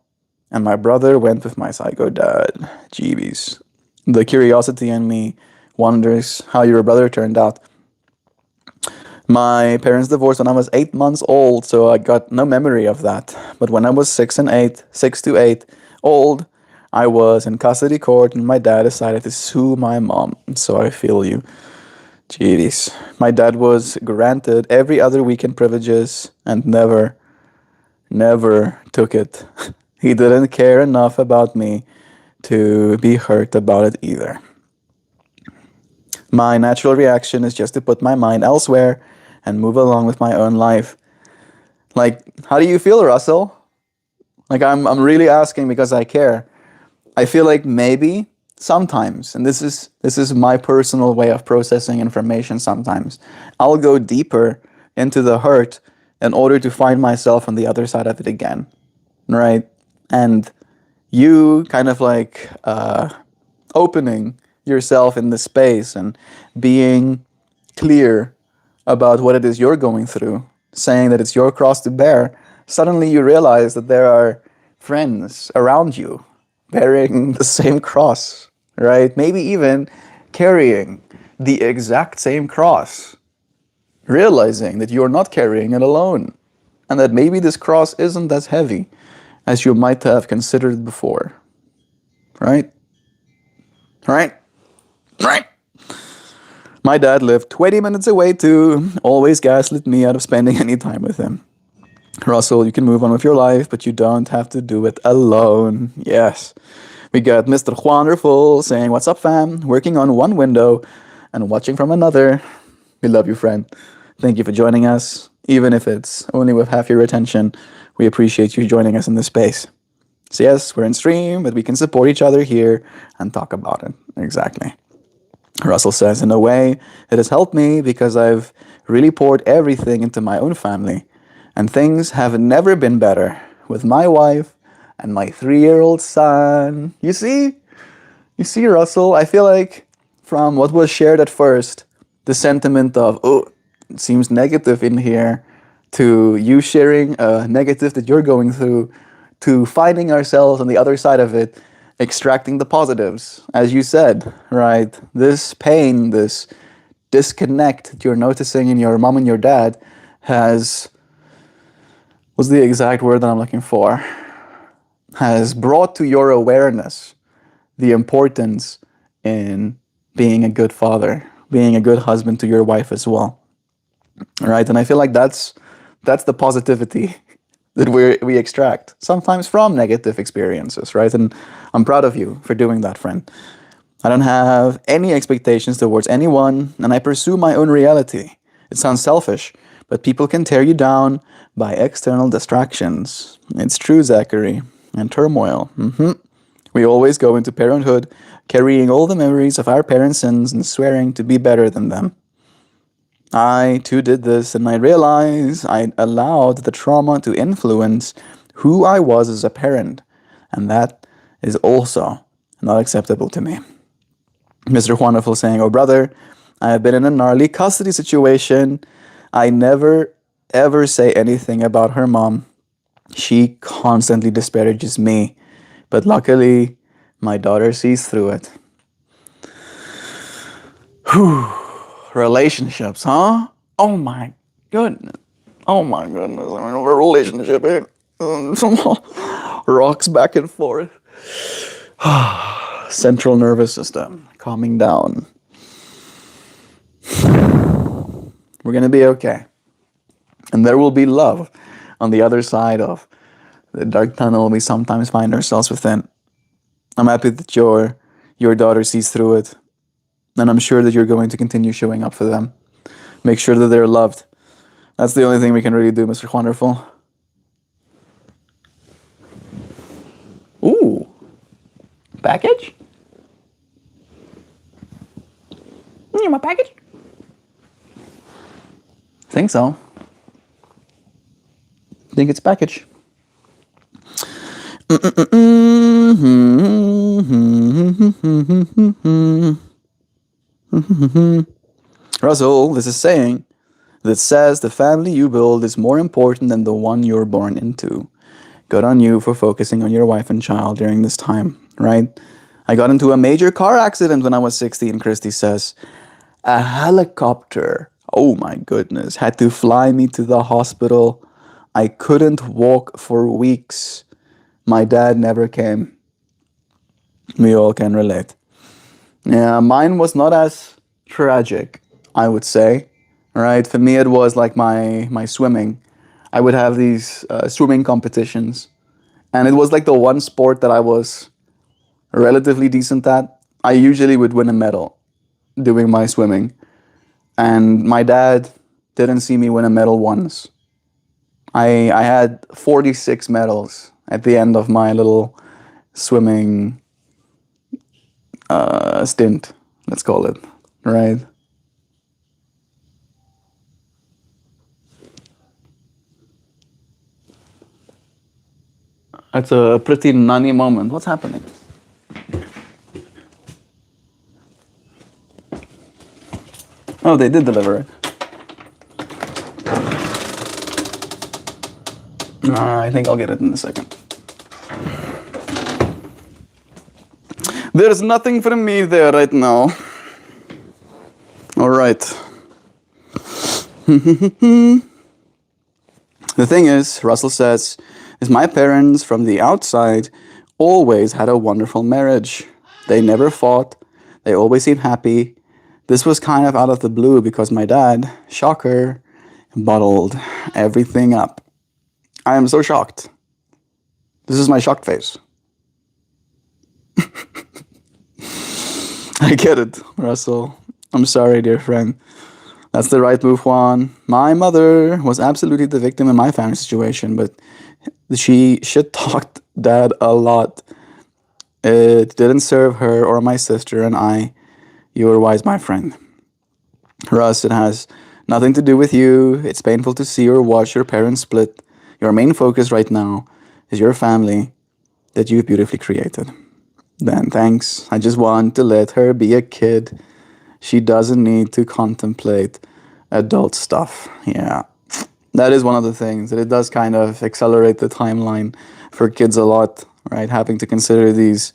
Speaker 1: and my brother went with my psycho dad. Jeebies. The curiosity in me wonders how your brother turned out. My parents divorced when I was 8 months old, so I got no memory of that. But when I was 6 to 8 old, I was in custody court, and my dad decided to sue my mom. So I feel you. Jeez. My dad was granted every other weekend privileges and never took it. He didn't care enough about me to be hurt about it either. My natural reaction is just to put my mind elsewhere and move along with my own life. Like, how do you feel, Russell? Like, I'm really asking because I care. I feel like maybe sometimes, and this is my personal way of processing information sometimes, I'll go deeper into the hurt in order to find myself on the other side of it again, right? And you kind of like opening yourself in the space and being clear about what it is you're going through, saying that it's your cross to bear, suddenly you realize that there are friends around you bearing the same cross, right? Maybe even carrying the exact same cross, realizing that you're not carrying it alone, and that maybe this cross isn't as heavy as you might have considered before, right? Right? Right? My dad lived 20 minutes away too, always gaslit me out of spending any time with him. Russell, you can move on with your life, but you don't have to do it alone. Yes. We got Mr. Wonderful saying, what's up, fam? Working on one window and watching from another. We love you, friend. Thank you for joining us. Even if it's only with half your attention, we appreciate you joining us in this space. So yes, we're in stream, but we can support each other here and talk about it. Exactly. Russell says, in a way, it has helped me because I've really poured everything into my own family, and things have never been better with my wife and my 3-year-old son. You see, Russell, I feel like from what was shared at first, the sentiment of, oh, it seems negative in here, to you sharing a negative that you're going through, to finding ourselves on the other side of it, extracting the positives, as you said, right? This pain, this disconnect that you're noticing in your mom and your dad what's the exact word that I'm looking for? Has brought to your awareness the importance in being a good father, being a good husband to your wife as well, right? And I feel like that's the positivity that we extract sometimes from negative experiences, right? And I'm proud of you for doing that, friend. I don't have any expectations towards anyone, and I pursue my own reality. It sounds selfish, but people can tear you down by external distractions. It's true, Zachary. And turmoil. We always go into parenthood carrying all the memories of our parents' sins and swearing to be better than them. I too did this, and I realized I allowed the trauma to influence who I was as a parent, and that is also not acceptable to me. Mr. Wonderful saying, "Oh brother, I have been in a gnarly custody situation. I never ever say anything about her mom. She constantly disparages me, but luckily my daughter sees through it." Whew. Relationships, huh? Oh my goodness. Oh my goodness. I'm in a relationship here. Rocks back and forth. Central nervous system calming down. We're going to be okay. And there will be love on the other side of the dark tunnel we sometimes find ourselves within. I'm happy that your daughter sees through it. And I'm sure that you're going to continue showing up for them. Make sure that they're loved. That's the only thing we can really do, Mr. Wonderful. Ooh. Package? My package? Think so. Think it's package. Russell, this is saying that says the family you build is more important than the one you're born into. Good on you for focusing on your wife and child during this time, right? I got into a major car accident when I was 16, Christy says. A helicopter, oh my goodness, had to fly me to the hospital. I couldn't walk for weeks. My dad never came. We all can relate. Yeah, mine was not as tragic, I would say. Right? For me, it was like my swimming. I would have these swimming competitions, and it was like the one sport that I was relatively decent at. I usually would win a medal doing my swimming, and my dad didn't see me win a medal once. I had 46 medals at the end of my little swimming stint, let's call it, right? It's a pretty nunny moment. What's happening? Oh, they did deliver it. I think I'll get it in a second. There's nothing for me there right now. All right. The thing is, Russell says, is my parents from the outside always had a wonderful marriage. They never fought. They always seemed happy. This was kind of out of the blue because my dad, shocker, bottled everything up. I am so shocked. This is my shocked face. I get it, Russell. I'm sorry, dear friend. That's the right move, Juan. My mother was absolutely the victim in my family situation, but she shit-talked Dad a lot. It didn't serve her or my sister and I. You were wise, my friend. Russ, it has nothing to do with you. It's painful to see or watch your parents split. Your main focus right now is your family that you've beautifully created. Then thanks. I just want to let her be a kid. She doesn't need to contemplate adult stuff. Yeah. That is one of the things that it does kind of accelerate the timeline for kids a lot, right? Having to consider these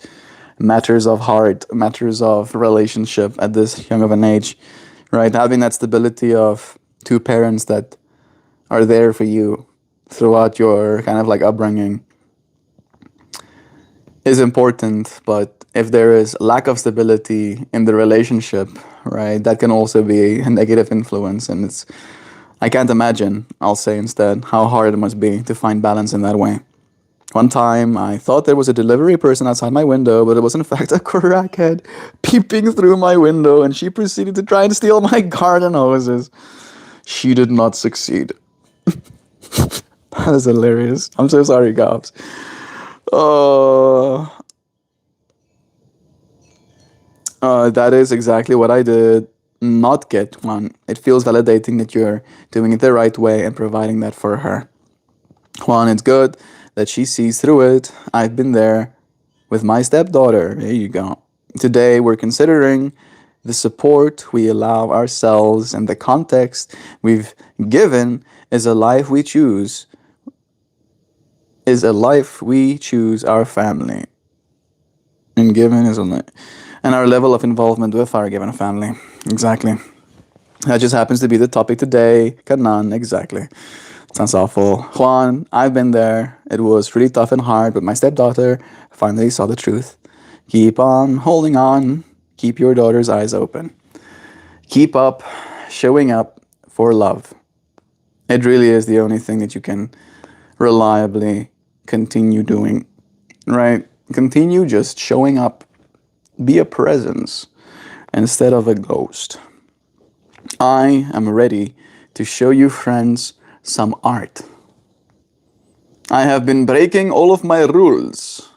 Speaker 1: matters of heart, matters of relationship at this young of an age, right? Having that stability of two parents that are there for you throughout your kind of like upbringing is important, but if there is lack of stability in the relationship, right, that can also be a negative influence. And I can't imagine, I'll say instead, how hard it must be to find balance in that way. One time, I thought there was a delivery person outside my window, but it was in fact a crackhead peeping through my window, and she proceeded to try and steal my garden hoses. She did not succeed. That is hilarious. I'm so sorry, Gobs. That is exactly what I did not get one. It feels validating that you're doing it the right way and providing that for her. One, it's good that she sees through it. I've been there with my stepdaughter. There you go. Today, we're considering the support we allow ourselves and the context we've given is a life we choose. Is a life we choose our family. And given is a life. And our level of involvement with our given family. Exactly. That just happens to be the topic today. Kanan, exactly. Sounds awful. Juan, I've been there. It was really tough and hard, but my stepdaughter finally saw the truth. Keep on holding on. Keep your daughter's eyes open. Keep up showing up for love. It really is the only thing that you can reliably continue doing, right? Continue just showing up. Be a presence instead of a ghost. I am ready to show you friends some art. I have been breaking all of my rules,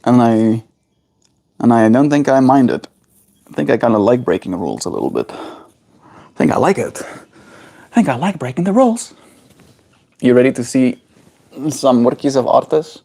Speaker 1: and I don't think I mind it. I think I kind of like breaking the rules a little bit. I think I like it. I think I like breaking the rules. You ready to see some works of artists?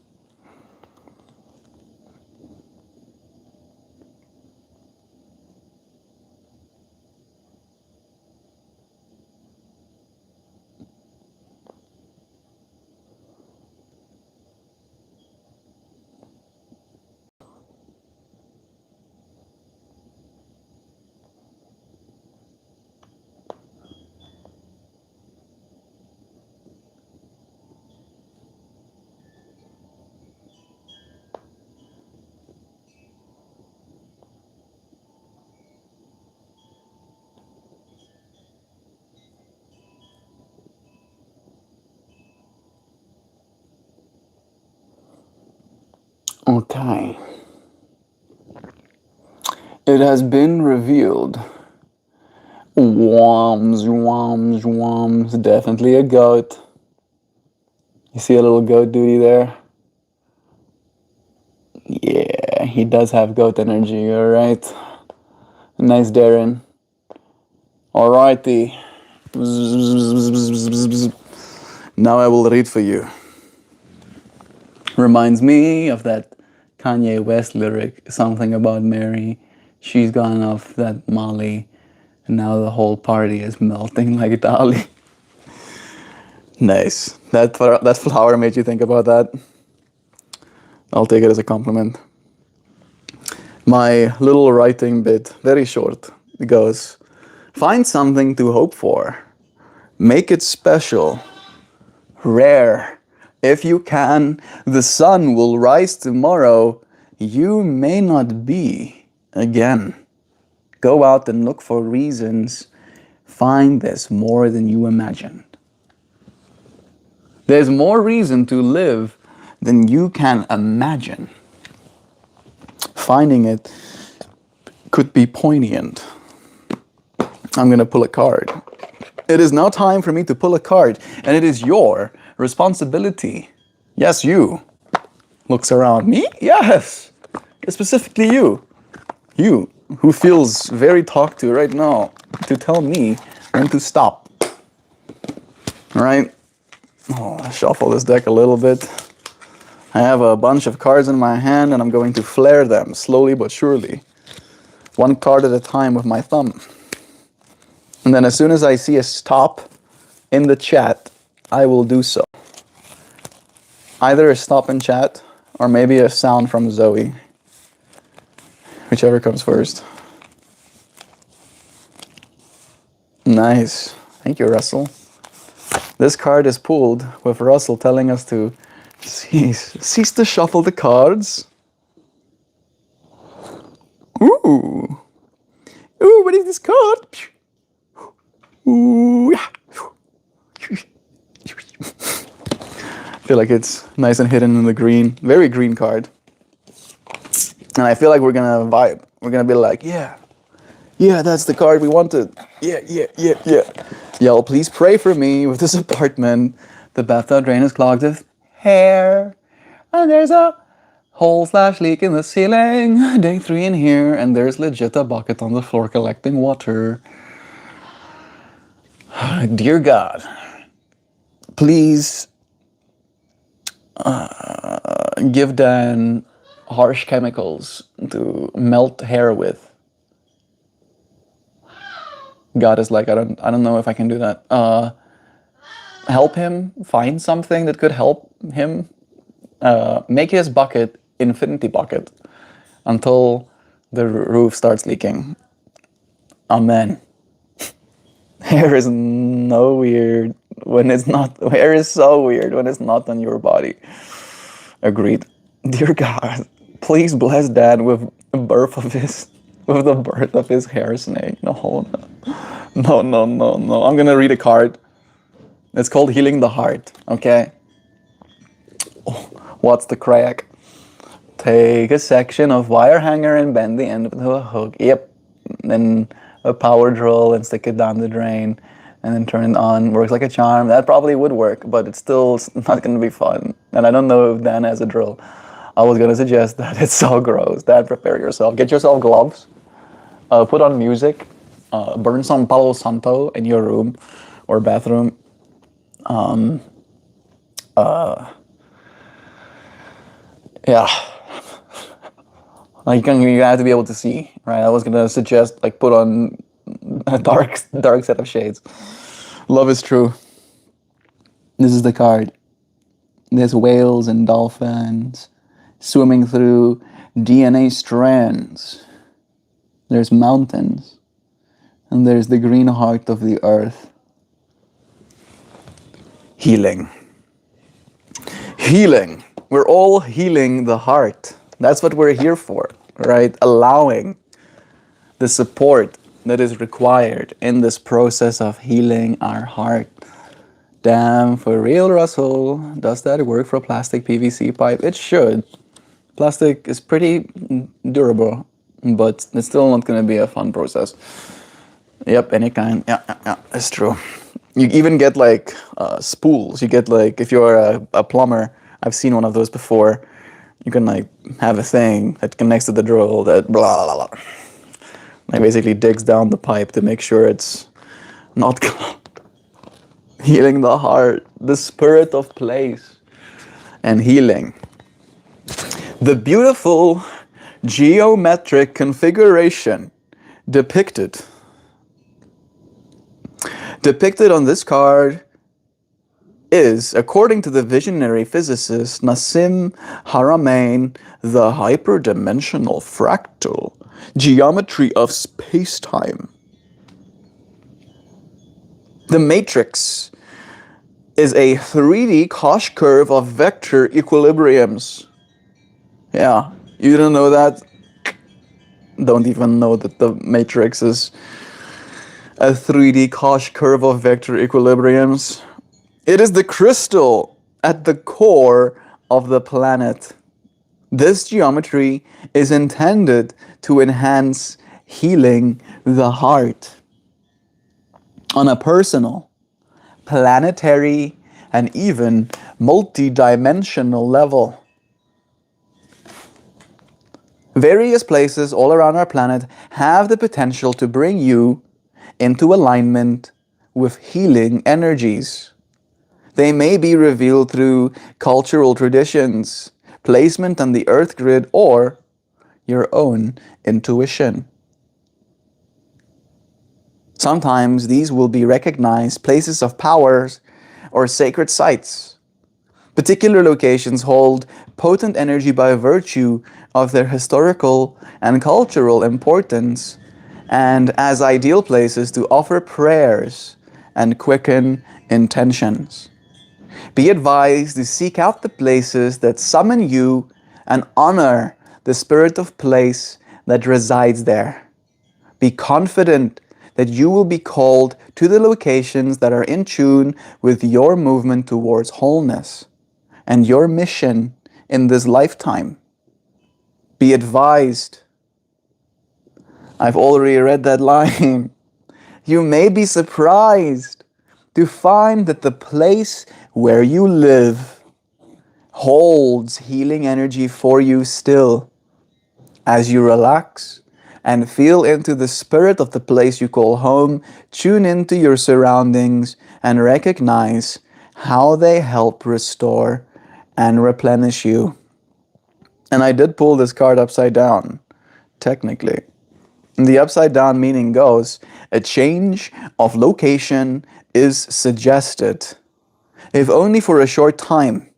Speaker 1: Okay. It has been revealed. Whams, whams, whams. Definitely a goat. You see a little goat duty there? Yeah, he does have goat energy, alright. Nice, Darren. Alrighty. Now I will read for you. Reminds me of that Kanye West lyric, something about Mary. She's gone off that Molly, and now the whole party is melting like Dolly. Nice. That flower made you think about that? I'll take it as a compliment. My little writing bit, very short, it goes, find something to hope for. Make it special. Rare. If you can, the sun will rise tomorrow. You may not be again. Go out and look for reasons. Find there's more than you imagined. There's more reason to live than you can imagine. Finding it could be poignant. I'm going to pull a card. It is now time for me to pull a card, and it is your responsibility. Yes, you. Looks around. Me? Yes. Specifically you. You, who feels very talked to right now, to tell me when to stop. All right? Oh, I'll shuffle this deck a little bit. I have a bunch of cards in my hand, and I'm going to flare them slowly but surely. One card at a time with my thumb. And then as soon as I see a stop in the chat, I will do so. Either a stop in chat, or maybe a sound from Zoe. Whichever comes first. Nice. Thank you, Russell. This card is pulled with Russell telling us to cease to shuffle the cards. Ooh. Ooh, what is this card? Ooh, yeah. I feel like it's nice and hidden in the green. Very green card. And I feel like we're gonna vibe. We're gonna be like, yeah, yeah, that's the card we wanted. Yeah, yeah, yeah, yeah. Y'all, please pray for me with this apartment. The bathtub drain is clogged with hair. And there's a hole/leak in the ceiling. Day 3 in here. And there's legit a bucket on the floor collecting water. Dear God, please give Dan harsh chemicals to melt hair with. God is like, I don't know if I can do that. Help him find something that could help him make his bucket infinity bucket until the roof starts leaking. Amen. Hair is no weird when it's not. Hair is so weird when it's not on your body. Agreed. Dear God, please bless Dad with the birth of his hair snake. No, no, no, no, no. I'm gonna read a card. It's called Healing the Heart. Okay. What's the crack? Take a section of wire hanger and bend the end to a hook. Yep. Then a power drill and stick it down the drain and then turn it on. Works like a charm. That probably would work, but it's still not going to be fun. And I don't know if Dan has a drill. I was going to suggest that. It's so gross. Dad, prepare yourself. Get yourself gloves. Put on music. Burn some Palo Santo in your room or bathroom. Yeah. Like you have to be able to see, right? I was gonna suggest like put on a dark set of shades. Love is true. This is the card. There's whales and dolphins swimming through DNA strands. There's mountains. And there's the green heart of the earth. Healing. Healing. We're all healing the heart. That's what we're here for, right? Allowing the support that is required in this process of healing our heart. Damn, for real, Russell, does that work for a plastic PVC pipe? It should. Plastic is pretty durable, but it's still not going to be a fun process. Yep, any kind. Yeah, that's true. You even get like spools. You get like, if you're a plumber, I've seen one of those before. You can like have a thing that connects to the drill that blah, blah, blah. Like basically digs down the pipe to make sure it's not clogged. Healing the heart, the spirit of place, and healing. The beautiful geometric configuration depicted on this card is, according to the visionary physicist Nassim Haramein, the hyperdimensional fractal geometry of space-time. The matrix is a 3D Koch curve of vector equilibriums. Yeah, you didn't know that? Don't even know that the matrix is a 3D Koch curve of vector equilibriums. It is the crystal at the core of the planet. This geometry is intended to enhance healing the heart on a personal, planetary, and even multi-dimensional level. Various places all around our planet have the potential to bring you into alignment with healing energies. They may be revealed through cultural traditions, placement on the earth grid, or your own intuition. Sometimes these will be recognized places of powers or sacred sites. Particular locations hold potent energy by virtue of their historical and cultural importance, and as ideal places to offer prayers and quicken intentions. Be advised to seek out the places that summon you and honor the spirit of place that resides there. Be confident that you will be called to the locations that are in tune with your movement towards wholeness and your mission in this lifetime. Be advised. I've already read that line. You may be surprised to find that the place where you live holds healing energy for you still. As you relax and feel into the spirit of the place you call home, tune into your surroundings and recognize how they help restore and replenish you. And I did pull this card upside down, technically. And the upside down meaning goes, a change of location is suggested. If only for a short time,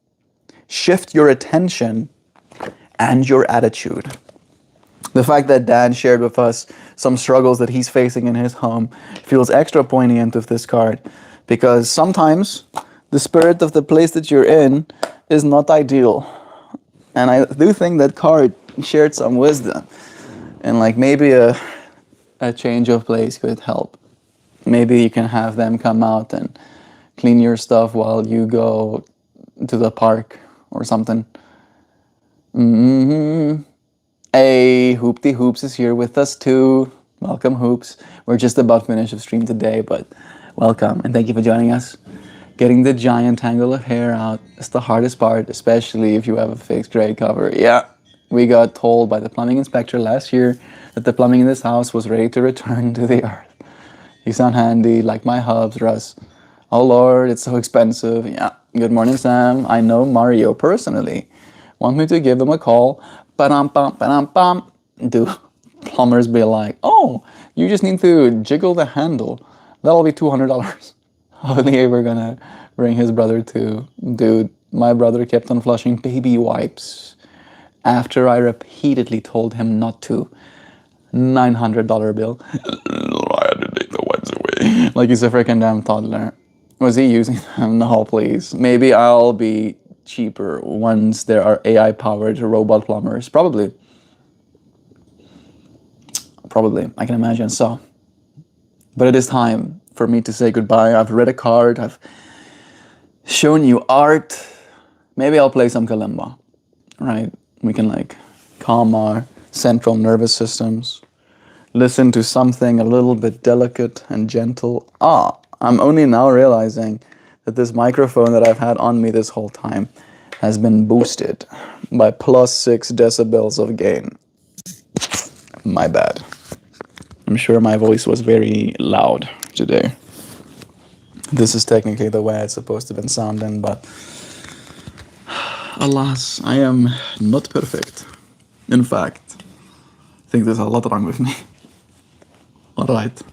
Speaker 1: shift your attention and your attitude. The fact that Dan shared with us some struggles that he's facing in his home feels extra poignant with this card, because sometimes the spirit of the place that you're in is not ideal. And I do think that card shared some wisdom. And like maybe a change of place could help. Maybe you can have them come out and clean your stuff while you go to the park or something. Hey, Hoopty Hoops is here with us too. Welcome, Hoops. We're just about finished the stream today, but welcome and thank you for joining us. Getting the giant tangle of hair out is the hardest part, especially if you have a fixed grade cover. Yeah, we got told by the plumbing inspector last year that the plumbing in this house was ready to return to the earth. You sound handy, like my hubs, Russ. Oh Lord, it's so expensive. Yeah, good morning, Sam. I know Mario personally. Want me to give him a call? Ba-dum-bum, ba-dum-bum. Do plumbers be like, oh, you just need to jiggle the handle. That'll be $200. Only we're gonna bring his brother too. Dude, my brother kept on flushing baby wipes after I repeatedly told him not to. $900 bill. I had to take the wipes away. Like he's a freaking damn toddler. Was he using them? No, please. Maybe I'll be cheaper once there are AI-powered robot plumbers. Probably. Probably. I can imagine so. But it is time for me to say goodbye. I've read a card. I've shown you art. Maybe I'll play some kalimba. Right? We can like calm our central nervous systems. Listen to something a little bit delicate and gentle. I'm only now realizing that this microphone that I've had on me this whole time has been boosted by +6 decibels of gain. My bad. I'm sure my voice was very loud today. This is technically the way it's supposed to have been sounding, but alas, I am not perfect. In fact, I think there's a lot wrong with me. Alright.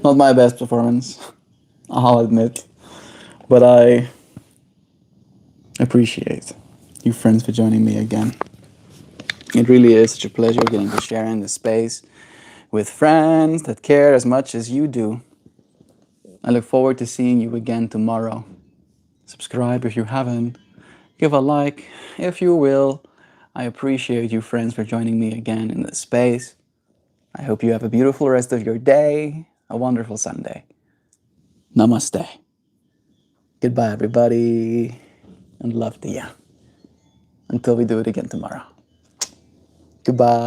Speaker 1: Not my best performance, I'll admit. But I appreciate you friends for joining me again. It really is such a pleasure getting to share in this space with friends that care as much as you do. I look forward to seeing you again tomorrow. Subscribe if you haven't. Give a like if you will. I appreciate you friends for joining me again in this space. I hope you have a beautiful rest of your day, a wonderful Sunday. Namaste. Goodbye, everybody, and love to you. Until we do it again tomorrow. Goodbye.